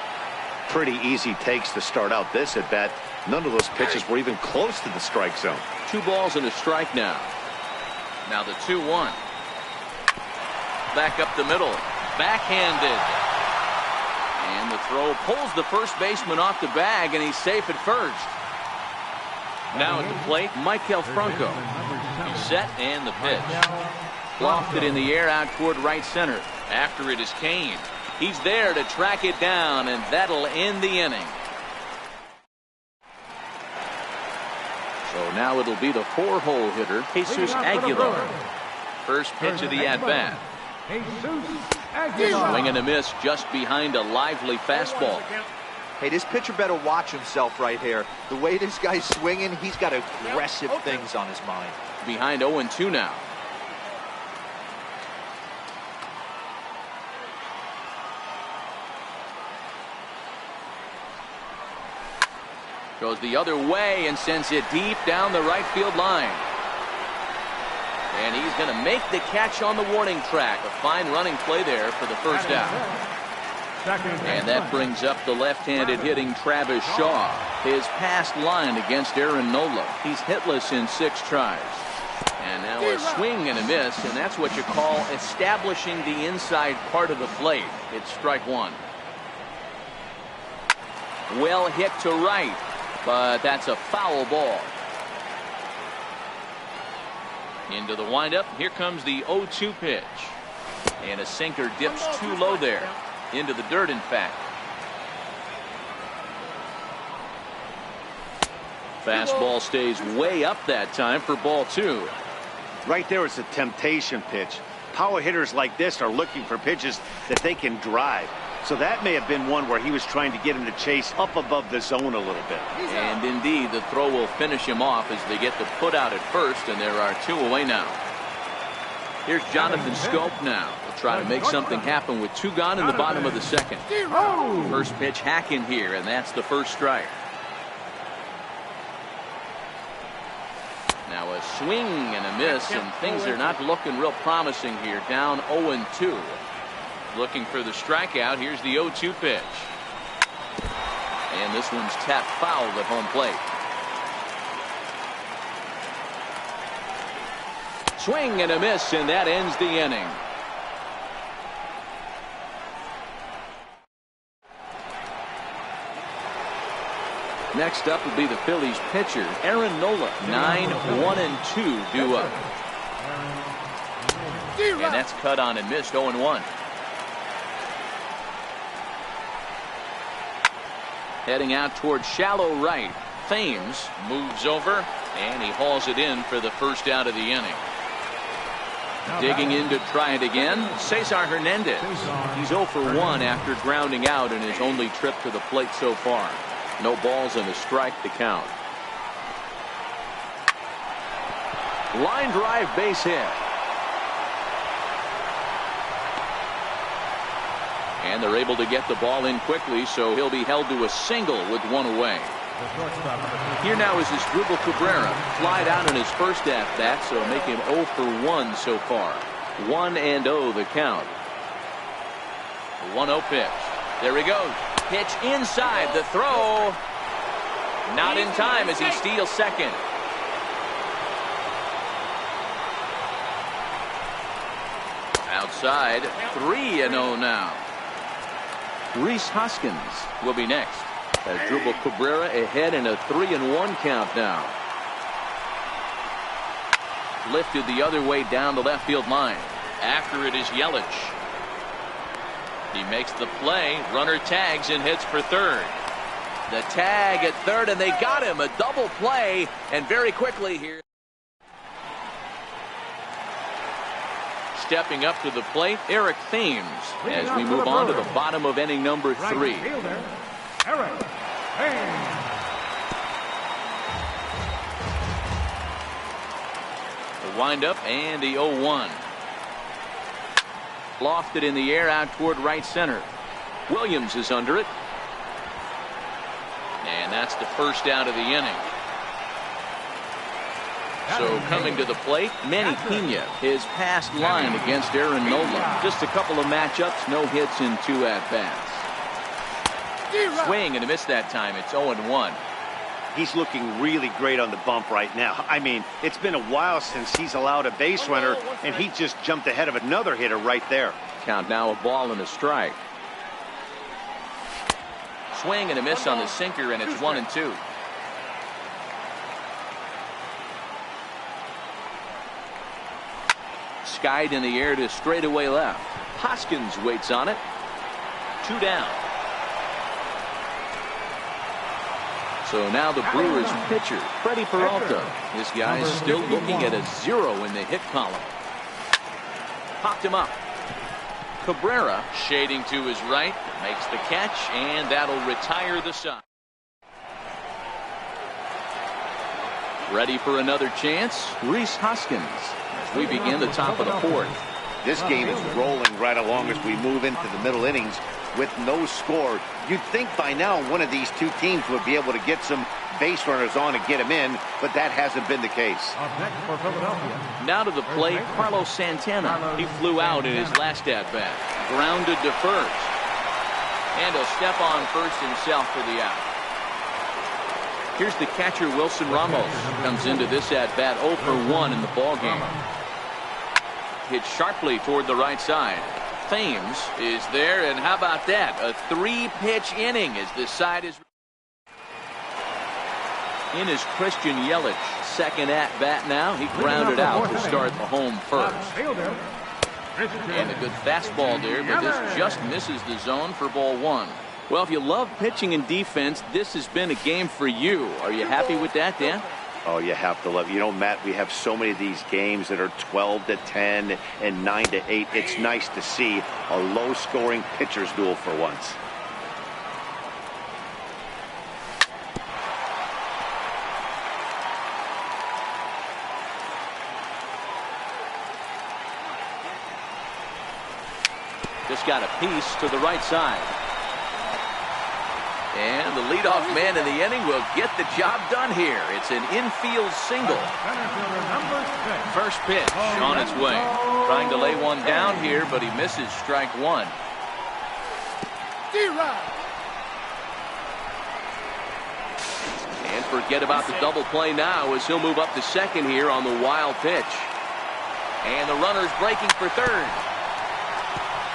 Pretty easy takes to start out this at bat. None of those pitches were even close to the strike zone. 2 balls and a strike now. Now the 2-1. Back up the middle. Backhanded. And the throw pulls the first baseman off the bag, and he's safe at first. Now at the plate, Maikel Franco. He's set, and the pitch. Lofted in the air out toward right center. After it is Kane. He's there to track it down, and that'll end the inning. So now it'll be the 4-hole hitter, Jesus Aguilar. First pitch of the at-bat. Swing and a miss just behind a lively fastball. Hey, this pitcher better watch himself right here. The way this guy's swinging, he's got aggressive things on his mind. Behind 0-2 now. Goes the other way and sends it deep down the right field line. And he's going to make the catch on the warning track. A fine running play there for the first out. And that brings up the left-handed hitting Travis Shaw. His past line against Aaron Nola. He's hitless in 6 tries. And now a swing and a miss, and that's what you call establishing the inside part of the plate. It's strike 1. Well hit to right, but that's a foul ball. Into the windup. Here comes the 0-2 pitch. And a sinker dips too low there. Into the dirt, in fact. Fastball stays way up that time for ball 2. Right there is a temptation pitch. Power hitters like this are looking for pitches that they can drive. So that may have been one where he was trying to get him to chase up above the zone a little bit. And indeed, the throw will finish him off as they get the put out at first, and there are 2 away now. Here's Jonathan Scope now. He'll try to make something happen with 2 gone in the bottom of the second. First pitch hack in here, and that's the first strike. Now a swing and a miss, and things are not looking real promising here. Down 0-2. Looking for the strikeout. Here's the 0-2 pitch. And this one's tapped foul at home plate. Swing and a miss, and that ends the inning. Next up will be the Phillies pitcher, Aaron Nola. 9-1-2 due up. And that's cut on and missed. 0-1. Heading out towards shallow right. Thames moves over, and he hauls it in for the first out of the inning. Digging in to try it again, Cesar Hernandez. He's 0 for 1 after grounding out in his only trip to the plate so far. No balls and a strike to count. Line drive base hit. And they're able to get the ball in quickly, so he'll be held to a single with 1 away. Here now is his Dribble Cabrera. Flied out in his first at-bat, so make him 0 for 1 so far. 1-0 the count. 1-0 pitch. There he goes. Pitch inside. The throw. Not in time as he steals second. Outside. 3-0 now. Rhys Hoskins will be next. As Dribble Cabrera ahead in a 3-1 count now. Lifted the other way down the left field line. After it is Yelich. He makes the play. Runner tags and hits for third. The tag at third, and they got him. A double play, and very quickly here. Stepping up to the plate, Eric Thames, as we move on to the bottom of inning number 3. Eric Thames. The windup and the 0-1. Lofted in the air out toward right center. Williams is under it. And that's the first out of the inning. So coming to the plate, Manny Pena, his past line against Aaron Nola. Just a couple of matchups, no hits in 2 at-bats. Swing and a miss that time. It's 0-1. He's looking really great on the bump right now. I mean, it's been a while since he's allowed a base runner, and he just jumped ahead of another hitter right there. Count now, a ball and a strike. Swing and a miss on the sinker, and it's 1-2. Skied in the air to straightaway left. Hoskins waits on it. 2 down. So now the Brewers pitcher, Freddie Peralta. This guy's still looking at a 0 in the hit column. Popped him up. Cabrera shading to his right, makes the catch, and that'll retire the side. Ready for another chance, Rhys Hoskins, as we begin the top of the fourth. This game is rolling right along as we move into the middle innings with no score. You'd think by now one of these two teams would be able to get some base runners on and get them in, but that hasn't been the case. Now to the plate, Carlos Santana. He flew out in his last at-bat. Grounded to first. And he'll step on first himself for the out. Here's the catcher, Wilson Ramos. Comes into this at-bat 0 for 1 in the ballgame. Hit sharply toward the right side. Thames is there, and how about that? A 3-pitch inning as this side is in is Christian Yelich. Second at bat now. He grounded out to start the home first. And a good fastball there, but this just misses the zone for ball 1. Well, if you love pitching and defense, this has been a game for you. Are you happy with that, Dan? Oh, you have to love it. You know, Matt, we have so many of these games that are 12-10 and 9-8. It's nice to see a low-scoring pitcher's duel for once. Just got a piece to the right side. And the leadoff man in the inning will get the job done here. It's an infield single. First pitch on its way. Trying to lay one down here, but he misses strike 1. And forget about the double play now as he'll move up to second here on the wild pitch. And the runner's breaking for third.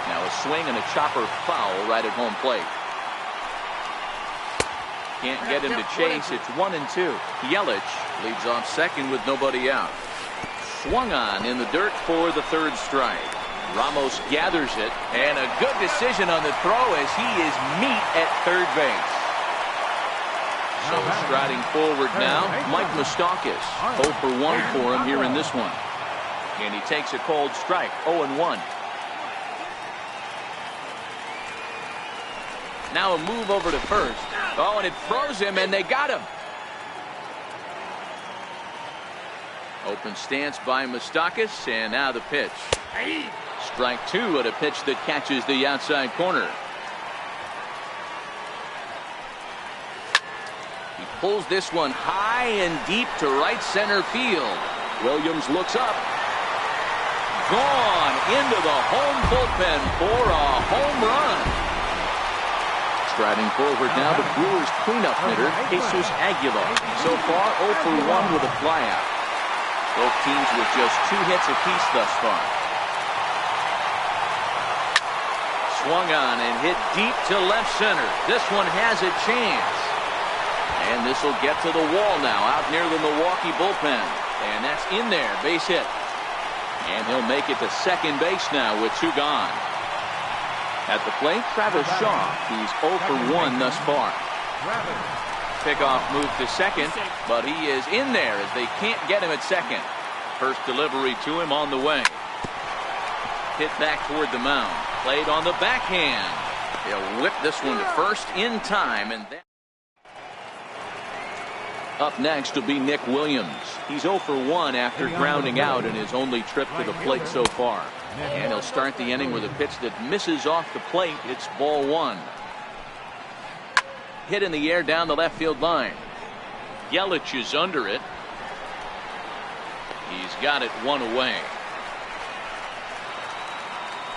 Now a swing and a chopper foul right at home plate. Can't get him to chase. It's 1-2. Yelich leads off second with nobody out. Swung on in the dirt for the third strike. Ramos gathers it, and a good decision on the throw as he is meat at third base. So striding forward now, Mike Moustakas. 0 for 1 for him here in this one. And he takes a cold strike, 0-1. Now a move over to first. Oh, and it froze him, and they got him. Open stance by Moustakas, and now the pitch. Strike 2 at a pitch that catches the outside corner. He pulls this one high and deep to right center field. Williams looks up. Gone into the home bullpen for a home run. Striding forward now, the Brewers cleanup hitter, Jesus Aguilar. So far, 0 for 1 with a flyout. Both teams with just 2 hits apiece thus far. Swung on and hit deep to left center. This one has a chance. And this will get to the wall now, out near the Milwaukee bullpen. And that's in there, base hit. And he'll make it to second base now with 2 gone. At the plate, Travis Shaw. He's 0 for 1 thus far. Pickoff move to second, but he is in there as they can't get him at second. First delivery to him on the way. Hit back toward the mound. Played on the backhand. He'll whip this one to first in time. And then up next will be Nick Williams. He's 0 for 1 after grounding out in his only trip to the plate so far. And he'll start the inning with a pitch that misses off the plate. It's ball 1. Hit in the air down the left field line. Yelich is under it. He's got it 1 away.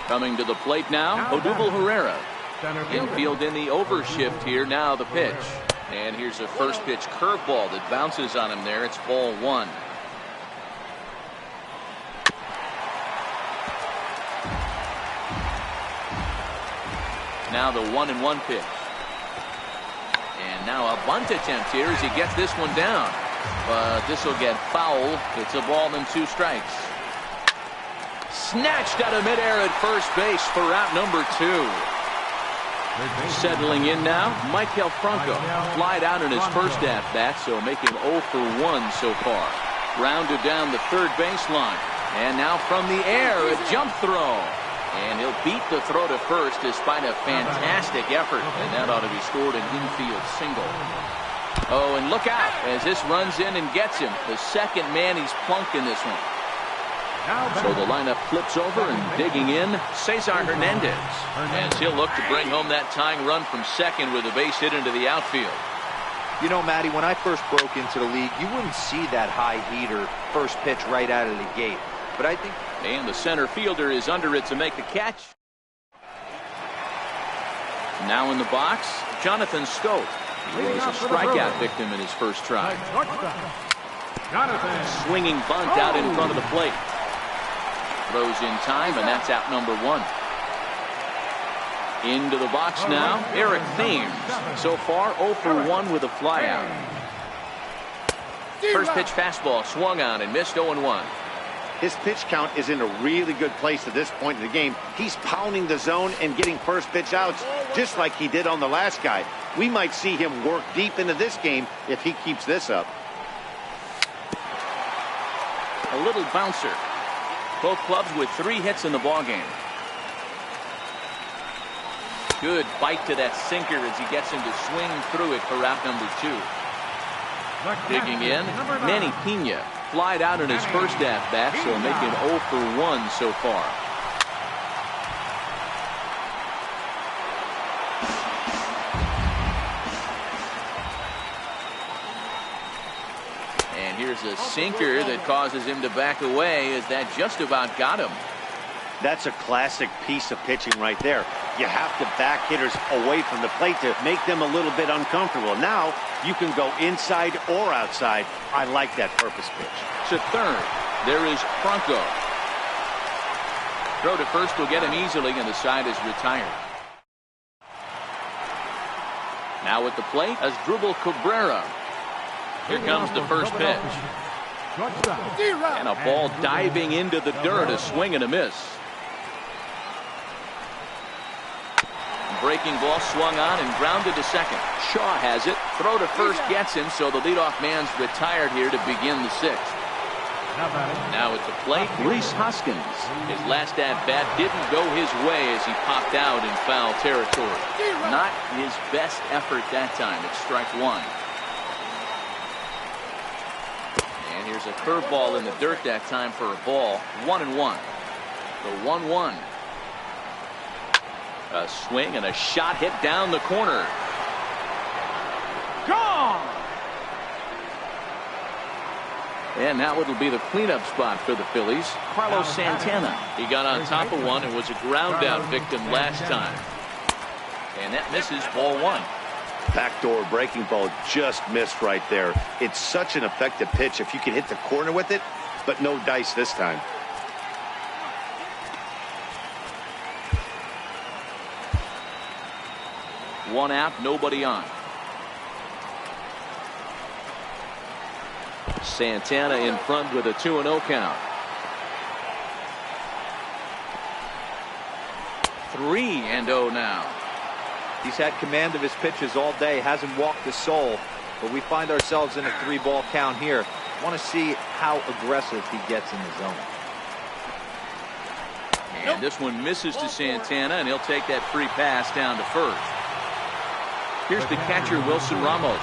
Coming to the plate now, Odubel Herrera. Infield in the overshift here. Now the pitch. And here's a first pitch curveball that bounces on him there. It's ball 1. Now the 1-1 pitch. And now a bunt attempt here as he gets this one down. But this will get foul. It's a ball and 2 strikes. Snatched out of midair at first base for out number 2. Settling in now, Maikel Franco. Flied out in his first at-bat, so making 0 for 1 so far. Grounded down the third baseline. And now from the air, a jump throw. And he'll beat the throw to first despite a fantastic effort. And that ought to be scored an infield single. Oh, and look out as this runs in and gets him. The second man he's plunked in this one. So the lineup flips over and digging in, Cesar Hernandez. As he'll look to bring home that tying run from second with a base hit into the outfield. You know, Matty, when I first broke into the league, you wouldn't see that high heater first pitch right out of the gate. But I think... And the center fielder is under it to make the catch. Now in the box, Jonathan Scope. He was a strikeout victim in his first try. Swinging bunt out in front of the plate. Throws in time, and that's out number one. Into the box now, Eric Thames. So far, 0 for 1 with a flyout. First pitch fastball swung on and missed 0-1. His pitch count is in a really good place at this point in the game. He's pounding the zone and getting first pitch outs just like he did on the last guy. We might see him work deep into this game if he keeps this up. A little bouncer. Both clubs with 3 hits in the ballgame. Good bite to that sinker as he gets him to swing through it for out number 2. Digging in, Manny Pena flied out in his first at-bat, so making 0 for 1 so far. And here's a sinker that causes him to back away as that just about got him. That's a classic piece of pitching right there. You have to back hitters away from the plate to make them a little bit uncomfortable. Now you can go inside or outside. I like that purpose pitch. To third, there is Franco. Throw to first will get him easily, and the side is retired. Now at the plate, Asdrubal Cabrera. Here comes the first pitch. And a ball diving into the dirt, a swing and a miss. Breaking ball swung on and grounded to second. Shaw has it. Throw to first gets him, so the leadoff man's retired here to begin the 6th. Now at the plate, Rhys Hoskins. His last at-bat didn't go his way as he popped out in foul territory. Not his best effort that time. It's strike 1. And here's a curveball in the dirt that time for a ball. 1-1. The 1-1. A swing and a shot hit down the corner. Gone! And now it'll be the cleanup spot for the Phillies. Carlos Santana. He got on top of one and was a ground out victim last time. And that misses ball 1. Backdoor breaking ball just missed right there. It's such an effective pitch if you can hit the corner with it, but no dice this time. One out, nobody on. Santana in front with a 2-0 count. 3-0 now. He's had command of his pitches all day, hasn't walked a soul, but we find ourselves in a 3-ball count here. Want to see how aggressive he gets in the zone. And this one misses to Santana, and he'll take that free pass down to first. Here's the catcher, Wilson Ramos.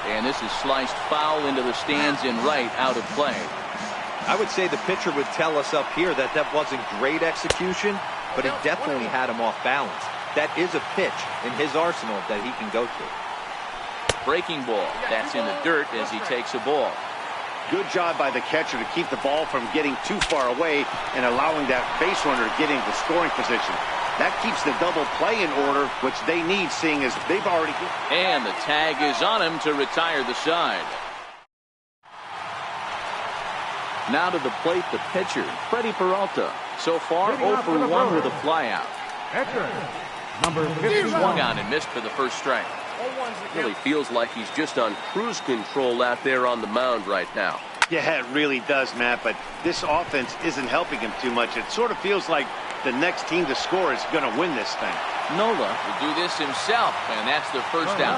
And this is sliced foul into the stands in right, out of play. I would say the pitcher would tell us up here that that wasn't great execution, but he definitely had him off balance. That is a pitch in his arsenal that he can go to. Breaking ball. That's in the dirt as he takes a ball. Good job by the catcher to keep the ball from getting too far away and allowing that base runner to get into scoring position. That keeps the double play in order, which they need, seeing as they've already... And the tag is on him to retire the side. Now to the plate, the pitcher, Freddie Peralta. So far, 0 for 1 with a flyout. Number 50. Swung on and missed for the first strike. Really feels like he's just on cruise control out there on the mound right now. Yeah, it really does, Matt, but this offense isn't helping him too much. It sort of feels like the next team to score is going to win this thing. Nola will do this himself, and that's the first out.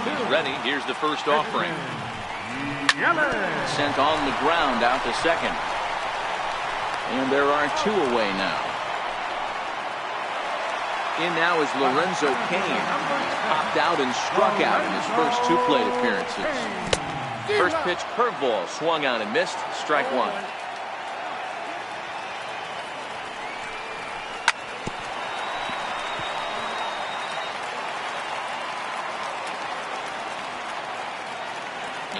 He's ready. Here's the first offering. Sent on the ground out to second. And there are 2 away now. In now is Lorenzo Cain. Popped out and struck out in his first 2 plate appearances. First pitch curveball swung on and missed. Strike 1.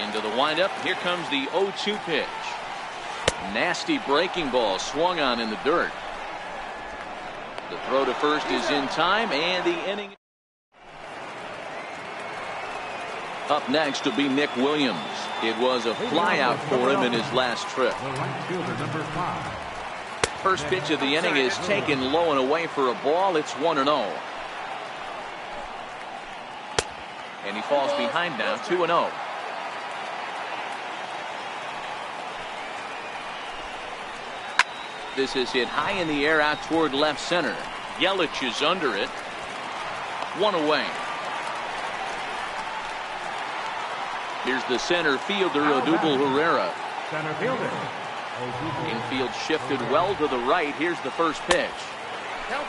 Into the windup. Here comes the 0-2 pitch. Nasty breaking ball swung on in the dirt. The throw to first is in time, and the inning. Up next will be Nick Williams. It was a flyout for him in his last trip. First pitch of the inning is taken low and away for a ball. It's 1-0. And he falls behind now, 2-0. This is hit high in the air out toward left center. Yelich is under it. 1 away. Here's the center fielder, Odubel Herrera. Center fielder. Infield shifted well to the right. Here's the first pitch.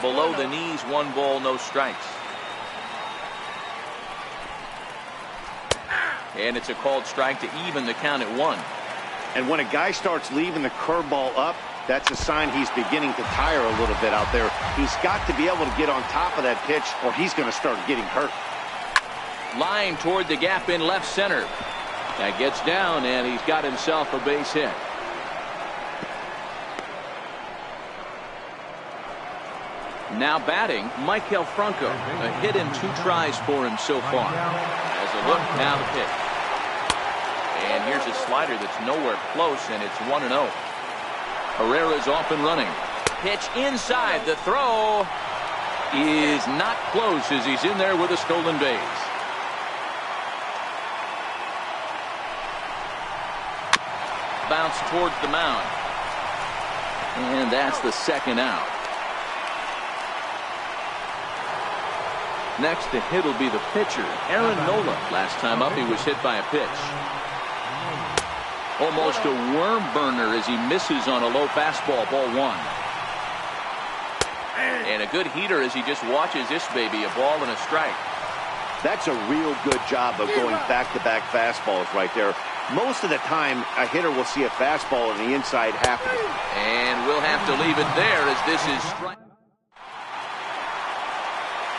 Below the knees, 1 ball, no strikes. And it's a called strike to even the count at 1. And when a guy starts leaving the curveball up, that's a sign he's beginning to tire a little bit out there. He's got to be able to get on top of that pitch, or he's going to start getting hurt. Line toward the gap in left center. That gets down, and he's got himself a base hit. Now batting, Maikel Franco. A hit in 2 tries for him so far. As a look, now the pitch. And here's a slider that's nowhere close, and it's 1-0. Herrera's off and running. Pitch inside. The throw is not close as he's in there with a stolen base. Bounce towards the mound. And that's the 2nd out. Next to hit will be the pitcher, Aaron Nola. Last time up, he was hit by a pitch. Almost a worm burner as he misses on a low fastball, ball 1. And a good heater as he just watches this baby, a ball and a strike. That's a real good job of going back-to-back fastballs right there. Most of the time, a hitter will see a fastball in the inside half of it. And we'll have to leave it there as this is strike.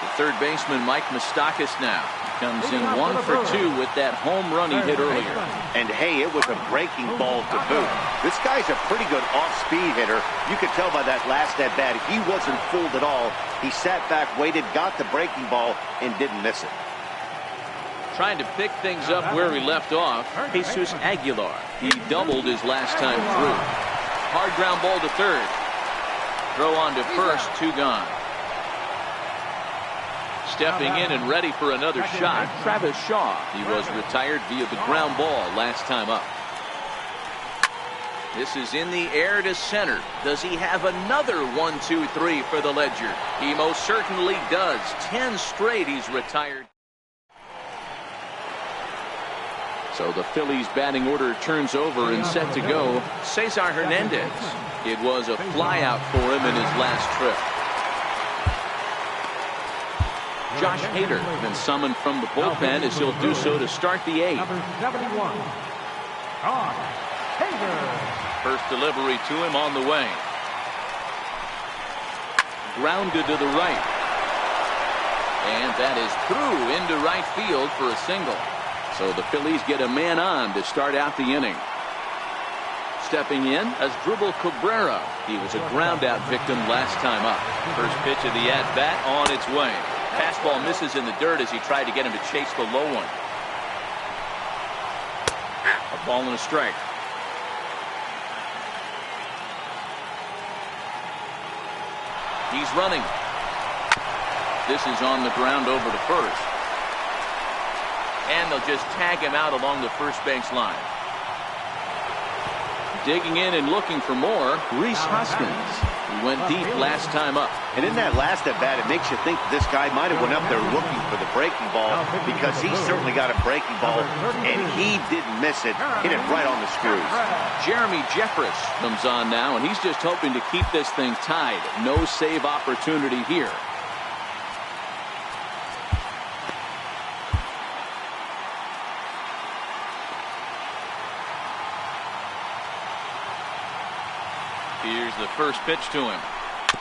The third baseman, Mike Moustakas, now comes in 1 for 2 with that home run he hit earlier. And hey, it was a breaking ball to boot. This guy's a pretty good off-speed hitter. You could tell by that last at-bat, he wasn't fooled at all. He sat back, waited, got the breaking ball, and didn't miss it. Trying to pick things up where he left off, Jesus Aguilar. He doubled his last time through. Hard ground ball to third. Throw on to first, 2 gone. Stepping in and ready for another shot, Travis Shaw. He was retired via the ground ball last time up. This is in the air to center. Does he have another 1-2-3 for the Ledger? He most certainly does. 10 straight he's retired. So the Phillies batting order turns over and set to go. Cesar Hernandez. It was a flyout for him in his last trip. Josh Hader been summoned from the bullpen as he'll do so to start the 8th. Number 71. Hader. First delivery to him on the way. Grounded to the right. And that is through into right field for a single. So the Phillies get a man on to start out the inning. Stepping in as Asdrubal Cabrera. He was a ground out victim last time up. First pitch of the at-bat on its way. Fastball misses in the dirt as he tried to get him to chase the low one. A ball and a strike. He's running. This is on the ground over to first. And they'll just tag him out along the first base line. Digging in and looking for more, Rhys Hoskins. He went deep last time up. And in that last at bat, it makes you think this guy might have went up there looking for the breaking ball, because he certainly got a breaking ball, and he didn't miss it. Hit it right on the screws. Jeremy Jeffress comes on now, and he's just hoping to keep this thing tied. No save opportunity here. Here's the first pitch to him.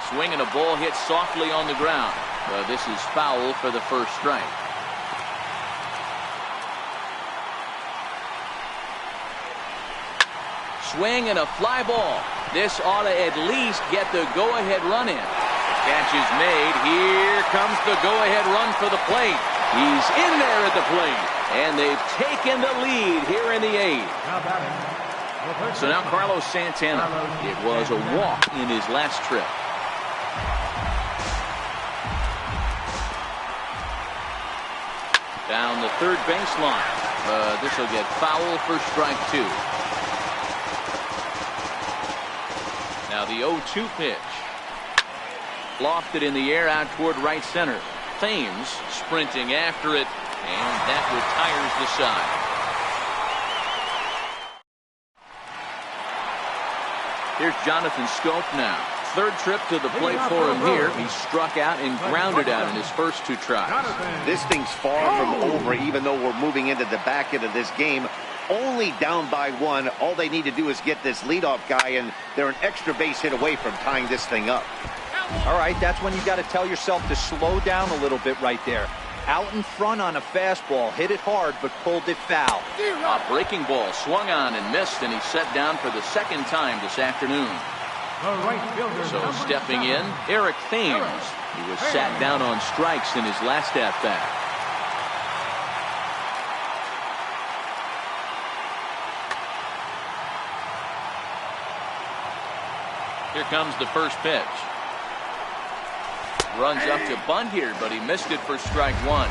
Swing and a ball hit softly on the ground. This is foul for the first strike. Swing and a fly ball. This ought to at least get the go-ahead run in. The catch is made. Here comes the go-ahead run for the plate. He's in there at the plate. And they've taken the lead here in the eighth. So now Carlos Santana. It was a walk in his last trip. Down the third baseline. This will get foul for strike two. Now the 0-2 pitch. Lofted in the air out toward right center. Thames sprinting after it, and that retires the side. Here's Jonathan Scope now. Third trip to the plate for him here. He struck out and grounded out in his first two tries. This thing's far from over, even though we're moving into the back end of this game. Only down by one. All they need to do is get this leadoff guy, and they're an extra base hit away from tying this thing up. All right, that's when you got to tell yourself to slow down a little bit right there. Out in front on a fastball, hit it hard, but pulled it foul. A breaking ball swung on and missed, and he's set down for the second time this afternoon. So stepping in, Eric Thames. He was sat down on strikes in his last at-bat. Here comes the first pitch. Runs up to bunt here, but he missed it for strike one.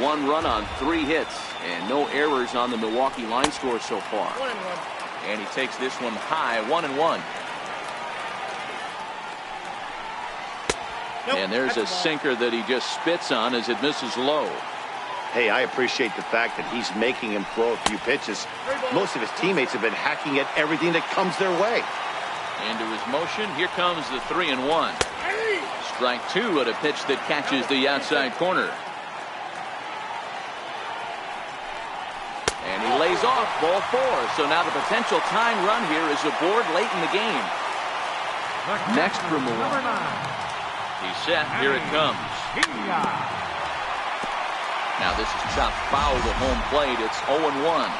1 run on 3 hits, and no errors on the Milwaukee line score so far. 1-1. And he takes this one high, 1-1. Nope, and there's a sinker that he just spits on as it misses low. Hey, I appreciate the fact that he's making him throw a few pitches. Most of his teammates have been hacking at everything that comes their way. Into his motion, here comes the 3-1. Strike two at a pitch that catches the outside corner. And he lays off ball 4. So now the potential tying run here is aboard late in the game. Next for Milwaukee. He's set. Here it comes. Now this is chopped foul to home plate. It's 0-1.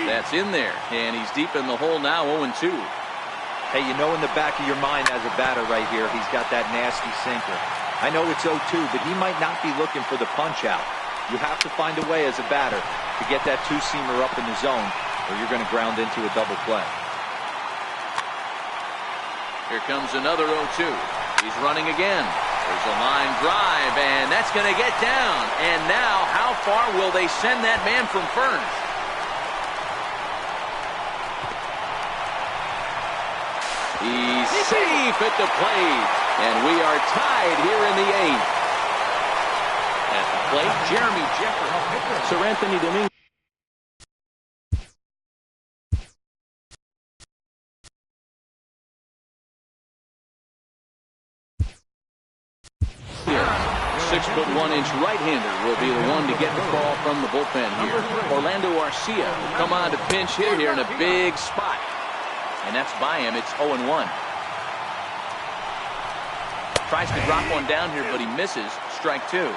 That's in there. And he's deep in the hole now, 0-2. Hey, you know in the back of your mind as a batter right here, he's got that nasty sinker. I know it's 0-2, but he might not be looking for the punch out. You have to find a way as a batter to get that two-seamer up in the zone, or you're going to ground into a double play. Here comes another 0-2. He's running again. There's a line drive, and that's going to get down. And now, how far will they send that man from first? He's safe at the plate, and we are tied here in the 8th. At the plate, Jeremy Jeffress. Sir Anthony Dominguez. Here, 6'1" right-hander will be the one to get the call from the bullpen here. Orlando Arcia will come on to pinch hit here in a big spot. And that's by him. It's 0-1. Tries to drop one down here, but he misses. Strike two.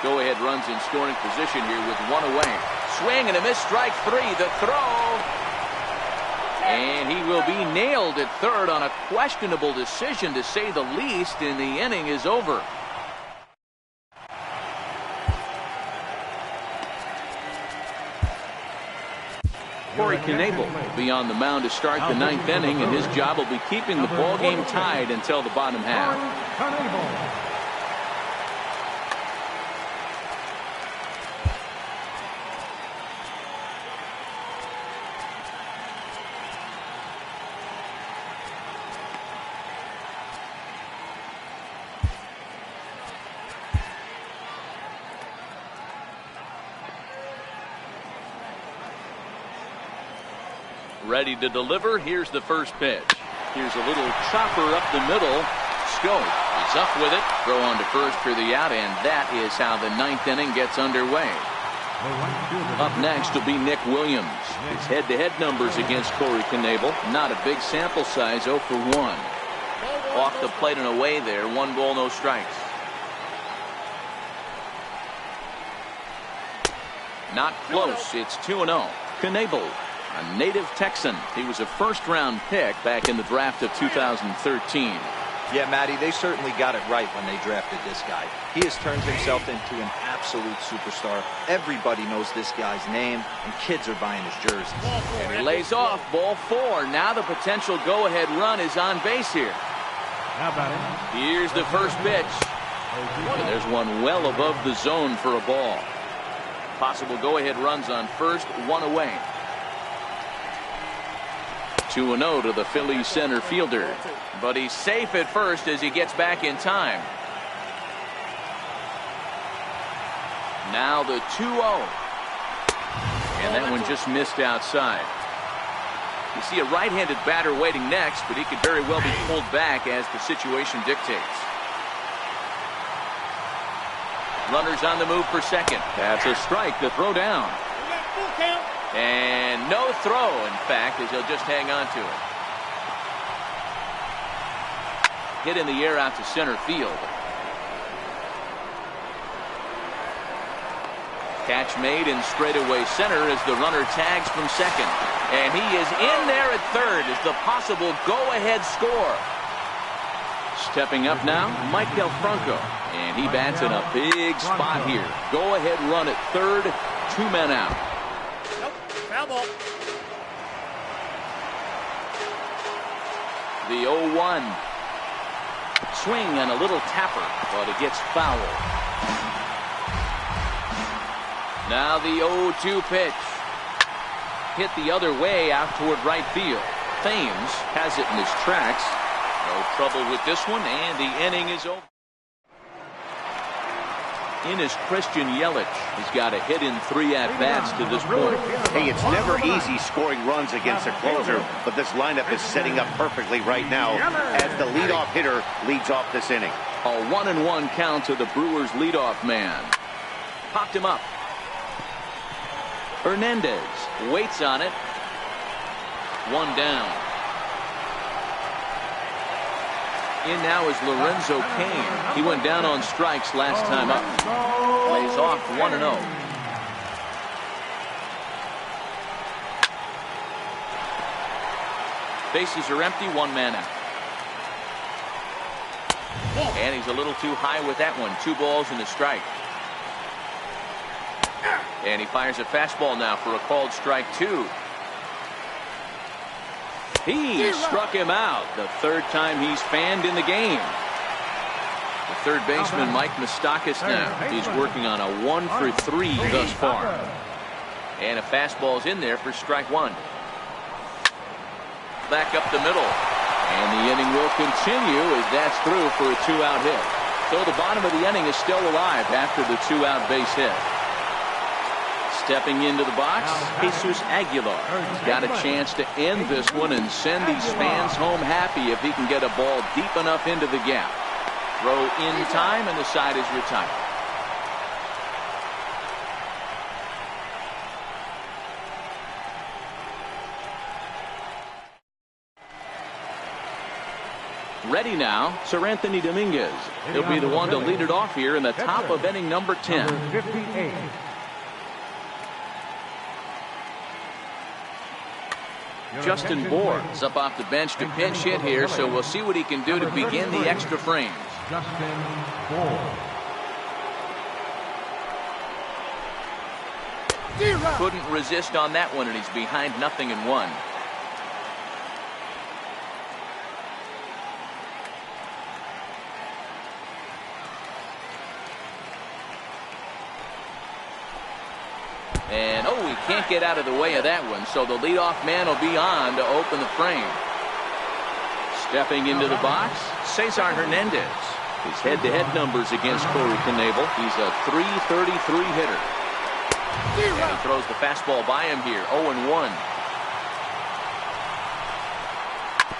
Go-ahead runs in scoring position here with 1 away. Swing and a miss. Strike 3. The throw. And he will be nailed at third on a questionable decision, to say the least, and the inning is over. Corey Knebel will be on the mound to start the 9th inning, and his job will be keeping the ball game tied until the bottom half. Ready to deliver. Here's the first pitch. Here's a little chopper up the middle. Scope is up with it. Throw on to first for the out, and that is how the ninth inning gets underway. Up next will be Nick Williams. His head-to-head numbers against Corey Knebel. Not a big sample size, 0 for 1. Off the plate and away there. 1 ball, no strikes. Not close. It's 2-0. Knebel, a native Texan. He was a first-round pick back in the draft of 2013. Yeah, Matty, they certainly got it right when they drafted this guy. He has turned himself into an absolute superstar. Everybody knows this guy's name, and kids are buying his jerseys. And he lays off. Ball 4. Now the potential go-ahead run is on base here. Here's the first pitch. And there's one well above the zone for a ball. Possible go-ahead runs on first, 1 away. 2-0 to the Phillies center fielder. But he's safe at first as he gets back in time. Now the 2-0. And that one just missed outside. You see a right-handed batter waiting next, but he could very well be pulled back as the situation dictates. Runners on the move for second. That's a strike to throw down. And no throw, in fact, as he'll just hang on to it. Hit in the air out to center field. Catch made in straightaway center as the runner tags from second. And he is in there at third as the possible go-ahead score. Stepping up now, Mike Del Franco. And he bats in a big spot here. Go-ahead run at third, 2 men out. Foul ball. The 0-1. Swing and a little tapper, but it gets foul. Now the 0-2 pitch. Hit the other way out toward right field. Thames has it in his tracks. No trouble with this one, and the inning is over. In is Christian Yelich. He's got a hit in 3 at-bats to this point. Hey, it's never easy scoring runs against a closer, but this lineup is setting up perfectly right now as the leadoff hitter leads off this inning. A 1-1 count to the Brewers' leadoff man. Popped him up. Hernandez waits on it. 1 down. In now is Lorenzo Cain. He went down on strikes last time up. Lays off 1-0. Bases are empty, 1 man out. And he's a little too high with that one. 2 balls and a strike. And he fires a fastball now for a called strike 2. He struck him out. The 3rd time he's fanned in the game. The third baseman, Mike Moustakas, now. He's working on a 1 for 3 thus far. And a fastball's in there for strike 1. Back up the middle. And the inning will continue as that's through for a 2-out hit. So the bottom of the inning is still alive after the 2-out base hit. Stepping into the box, Jesus Aguilar. He's got a chance to end this one and send these fans home happy if he can get a ball deep enough into the gap. Throw in time, and the side is retired. Ready now, Sir Anthony Dominguez. He'll be the one to lead it off here in the top of inning number 10. Number 58. Justin Bohr is up off the bench to pinch hit here, so we'll see what he can do to begin the extra frames. Justin Bohr. Couldn't resist on that one, and he's behind 0-1. And, he can't get out of the way of that one, so the leadoff man will be on to open the frame. Stepping into the box, Cesar Hernandez. His head-to-head numbers against Corey Knebel. He's a .333 hitter. And he throws the fastball by him here, 0-1.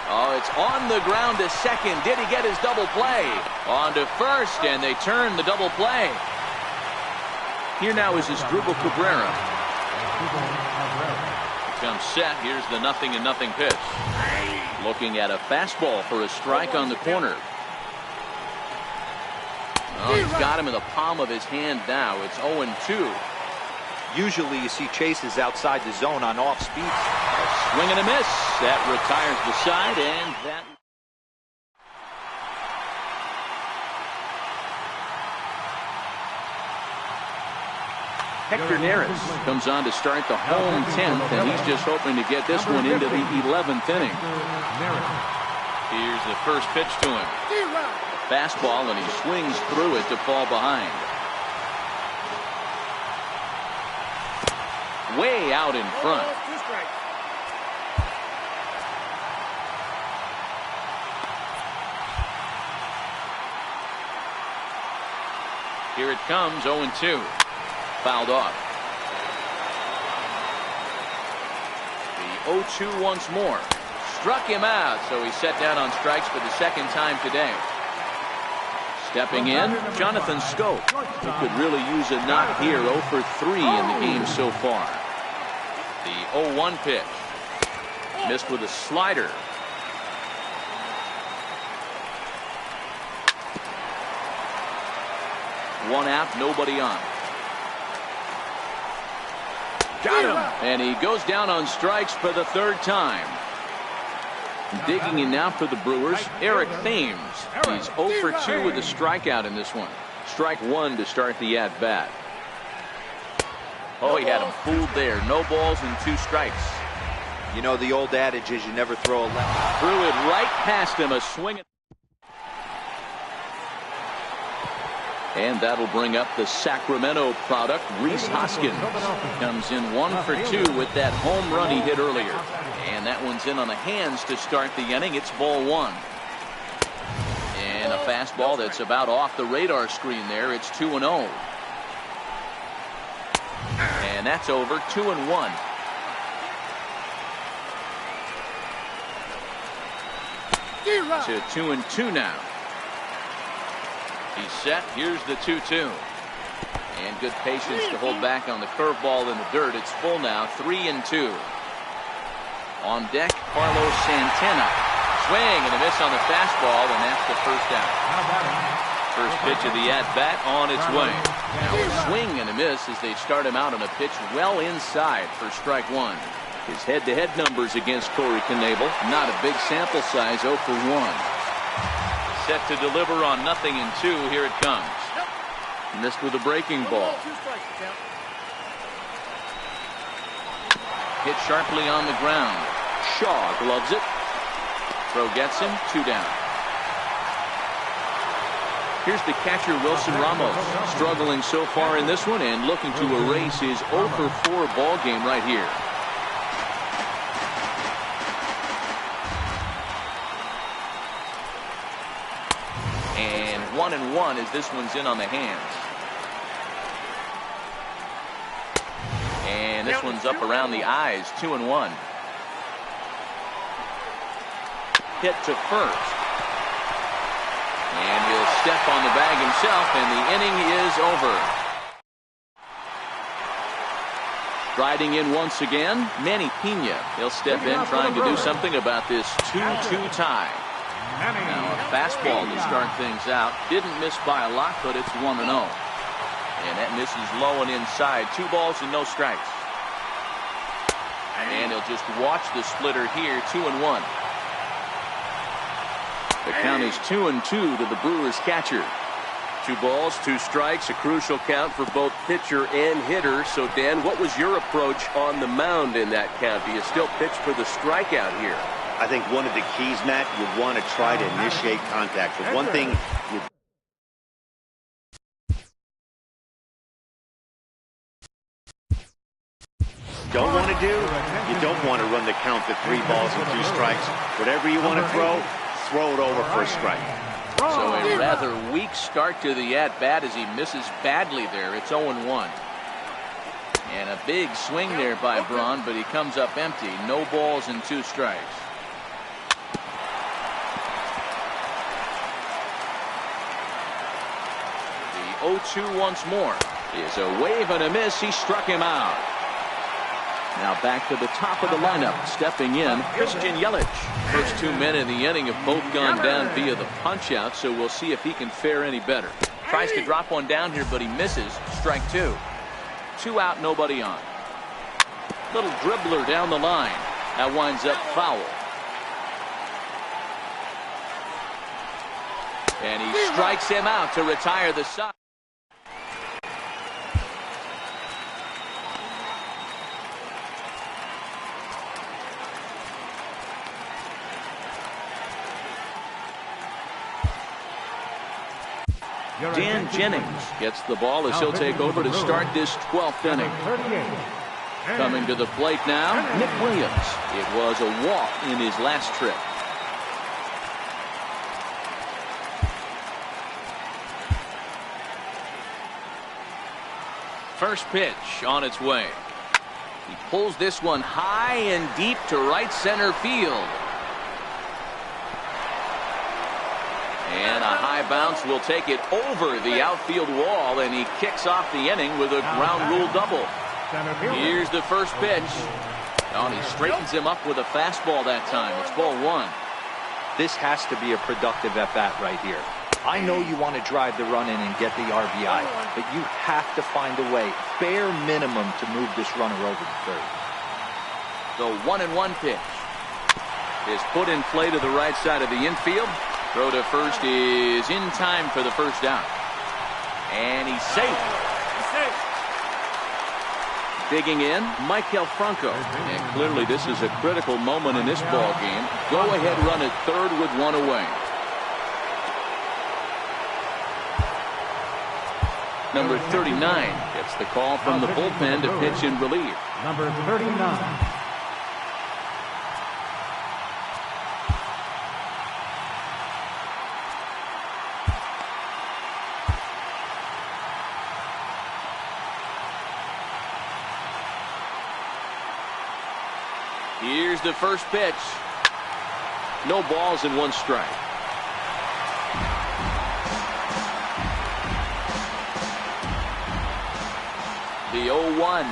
Oh, it's on the ground to second. Did he get his double play? On to first, and they turn the double play. Here now is Asdrubal Cabrera. Comes set. Here's the 0-0 pitch. Looking at a fastball for a strike on the corner. Oh, he's got him in the palm of his hand now. It's 0-2. Usually you see chases outside the zone on off speed. A swing and a miss. That retires the side, and that... Hector Neris comes on to start the home 10th, and he's just hoping to get this one into the 11th inning. Here's the first pitch to him. Fastball, and he swings through it to fall behind. Way out in front. Here it comes, 0-2. Fouled off. The 0-2 once more. Struck him out, so he's set down on strikes for the second time today. Stepping in, Jonathan Scope. He could really use a knock here. 0 for 3 in the game so far. The 0-1 pitch. Missed with a slider. One out, nobody on. Got him. And he goes down on strikes for the third time. Digging in now for the Brewers, Eric Thames. He's 0 for 2 with a strikeout in this one. Strike one to start the at-bat. Oh, he had him fooled there. No balls and 2 strikes. You know, the old adage is you never throw a left. Threw it right past him. A swing. And that'll bring up the Sacramento product, Rhys Hoskins. Comes in 1 for 2 with that home run he hit earlier. And that one's in on the hands to start the inning. It's ball 1. And a fastball that's about off the radar screen there. It's 2-0. And that's over. 2-1. To 2-2 now. He's set. Here's the 2-2. And good patience to hold back on the curveball in the dirt. It's full now. 3-2. On deck, Carlos Santana. Swing and a miss on the fastball, and that's the first out. First pitch of the at-bat on its way. Now a swing and a miss as they start him out on a pitch well inside for strike one. His head-to-head numbers against Corey Knebel. Not a big sample size, 0 for 1. Set to deliver on 0-2. Here it comes. Missed with a breaking ball. Hit sharply on the ground. Shaw gloves it. Throw gets him. 2 down. Here's the catcher, Wilson Ramos. Struggling so far in this one and looking to erase his 0 for 4 ball game right here. And 1-1 as this one's in on the hands. And this one's up around the eyes. 2-1. Hit to first. And he'll step on the bag himself, and the inning is over. Riding in once again, Manny Pena. He'll step in trying to do something about this 2-2 tie. Now a fastball to start things out. Didn't miss by a lot, but it's 1-0. And that misses low and inside. 2 balls and no strikes. And he'll just watch the splitter here. 2-1. The count is 2-2 to the Brewers catcher. 2 balls, 2 strikes, a crucial count for both pitcher and hitter. So, Dan, what was your approach on the mound in that count? Do you still pitch for the strikeout here? I think one of the keys, Matt, you want to try to initiate contact. But one thing you don't want to do, you don't want to run the count to 3 balls and 2 strikes. Whatever you want to throw it over for a strike. So a rather weak start to the at-bat as he misses badly there. It's 0-1. And a big swing there by Braun, but he comes up empty. No balls and 2 strikes. 0-2 once more. Is a wave and a miss. He struck him out. Now back to the top of the lineup. Stepping in, Christian Yelich. First 2 men in the inning have both gone down via the punch-out, so we'll see if he can fare any better. Tries to drop one down here, but he misses. Strike 2. 2 out, nobody on. Little dribbler down the line. That winds up foul. And he strikes him out to retire the side. Dan Jennings gets the ball as he'll take over to start this 12th inning. Coming to the plate now, Nick Williams. It was a walk in his last trip. First pitch on its way. He pulls this one high and deep to right center field. And a high bounce will take it over the outfield wall, and he kicks off the inning with a ground rule double. Here's the first pitch. Oh, and he straightens him up with a fastball that time. It's ball 1. This has to be a productive at-bat right here. I know you want to drive the run in and get the RBI, but you have to find a way, bare minimum, to move this runner over to third. The 1-1 pitch is put in play to the right side of the infield. Throw to first is in time for the first down. And he's safe. Digging in, Maikel Franco. And clearly this is a critical moment in this ball game. Go ahead run at third with 1 away. Number 39 gets the call from the bullpen to pitch in relief. Number 39. Here's the first pitch. No balls and 1 strike. The 0-1.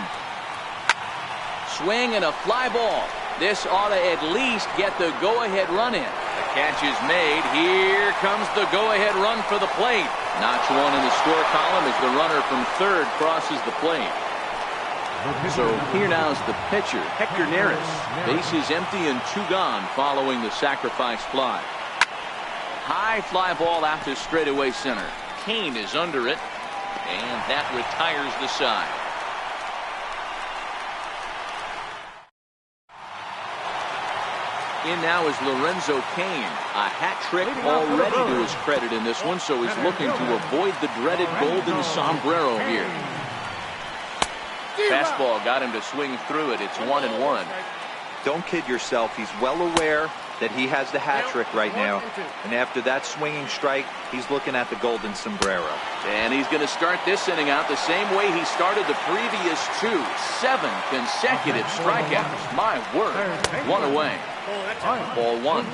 Swing and a fly ball. This ought to at least get the go-ahead run in. The catch is made. Here comes the go-ahead run for the plate. Notch 1 in the score column as the runner from third crosses the plate. So here now is the pitcher, Hector Neris. Bases empty and 2 gone following the sacrifice fly. High fly ball out to straightaway center. Kane is under it, and that retires the side. In now is Lorenzo Kane. A hat trick already to his credit in this one, so he's looking to avoid the dreaded golden sombrero here. Fastball got him to swing through it. It's 1-1. Don't kid yourself. He's well aware that he has the hat trick right now. And after that swinging strike, he's looking at the golden sombrero. And he's going to start this inning out the same way he started the previous 2. 7 consecutive strikeouts. My word. 1 away. Ball 1.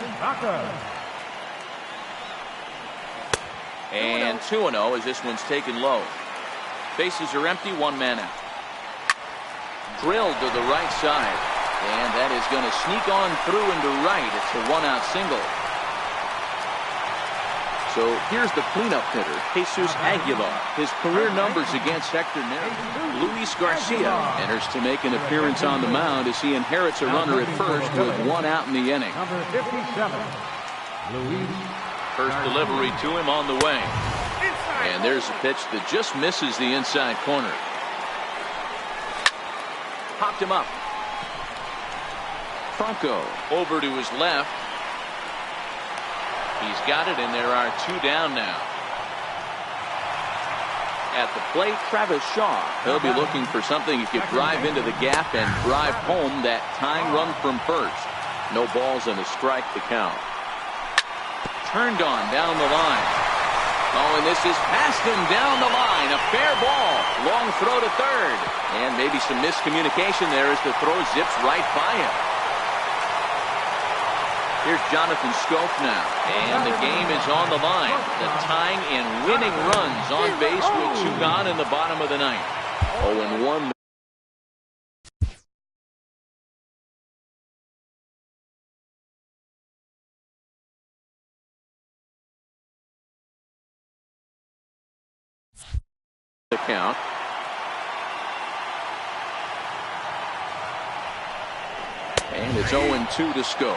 And 2-0 as this one's taken low. Bases are empty. 1 man out. Drilled to the right side, and that is going to sneak on through into right. It's a 1-out single. So here's the cleanup hitter, Jesus Aguilar. His career numbers against Hector Neris. Luis Garcia enters to make an appearance on the mound as he inherits a runner at first with 1 out in the inning. Number 57, Luis. First delivery to him on the way, and there's a pitch that just misses the inside corner. Popped him up. Franco over to his left. He's got it, and there are 2 down now. At the plate, Travis Shaw. He'll be looking for something he could drive into the gap and drive home that tying run from first. No balls and a strike to count. Turned on down the line. Oh, and this is past him down the line. A fair ball. Long throw to third. And maybe some miscommunication there as the throw zips right by him. Here's Jonathan Scope now. And the game is on the line. The tying and winning runs on base with 2 gone in the bottom of the ninth. 0-1. The count. And it's 0-2 to Scope.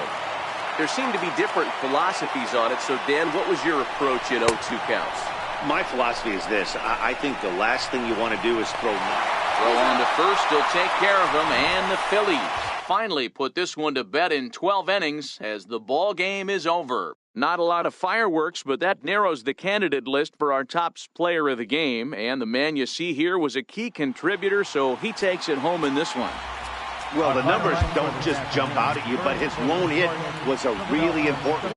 There seem to be different philosophies on it. So, Dan, what was your approach at 0-2 counts? My philosophy is this. I think the last thing you want to do is throw on to first. He'll take care of him. And the Phillies finally put this one to bed in 12 innings as the ball game is over. Not a lot of fireworks, but that narrows the candidate list for our top player of the game. And the man you see here was a key contributor, so he takes it home in this one. Well, the numbers don't just jump out at you, but his lone hit was a really important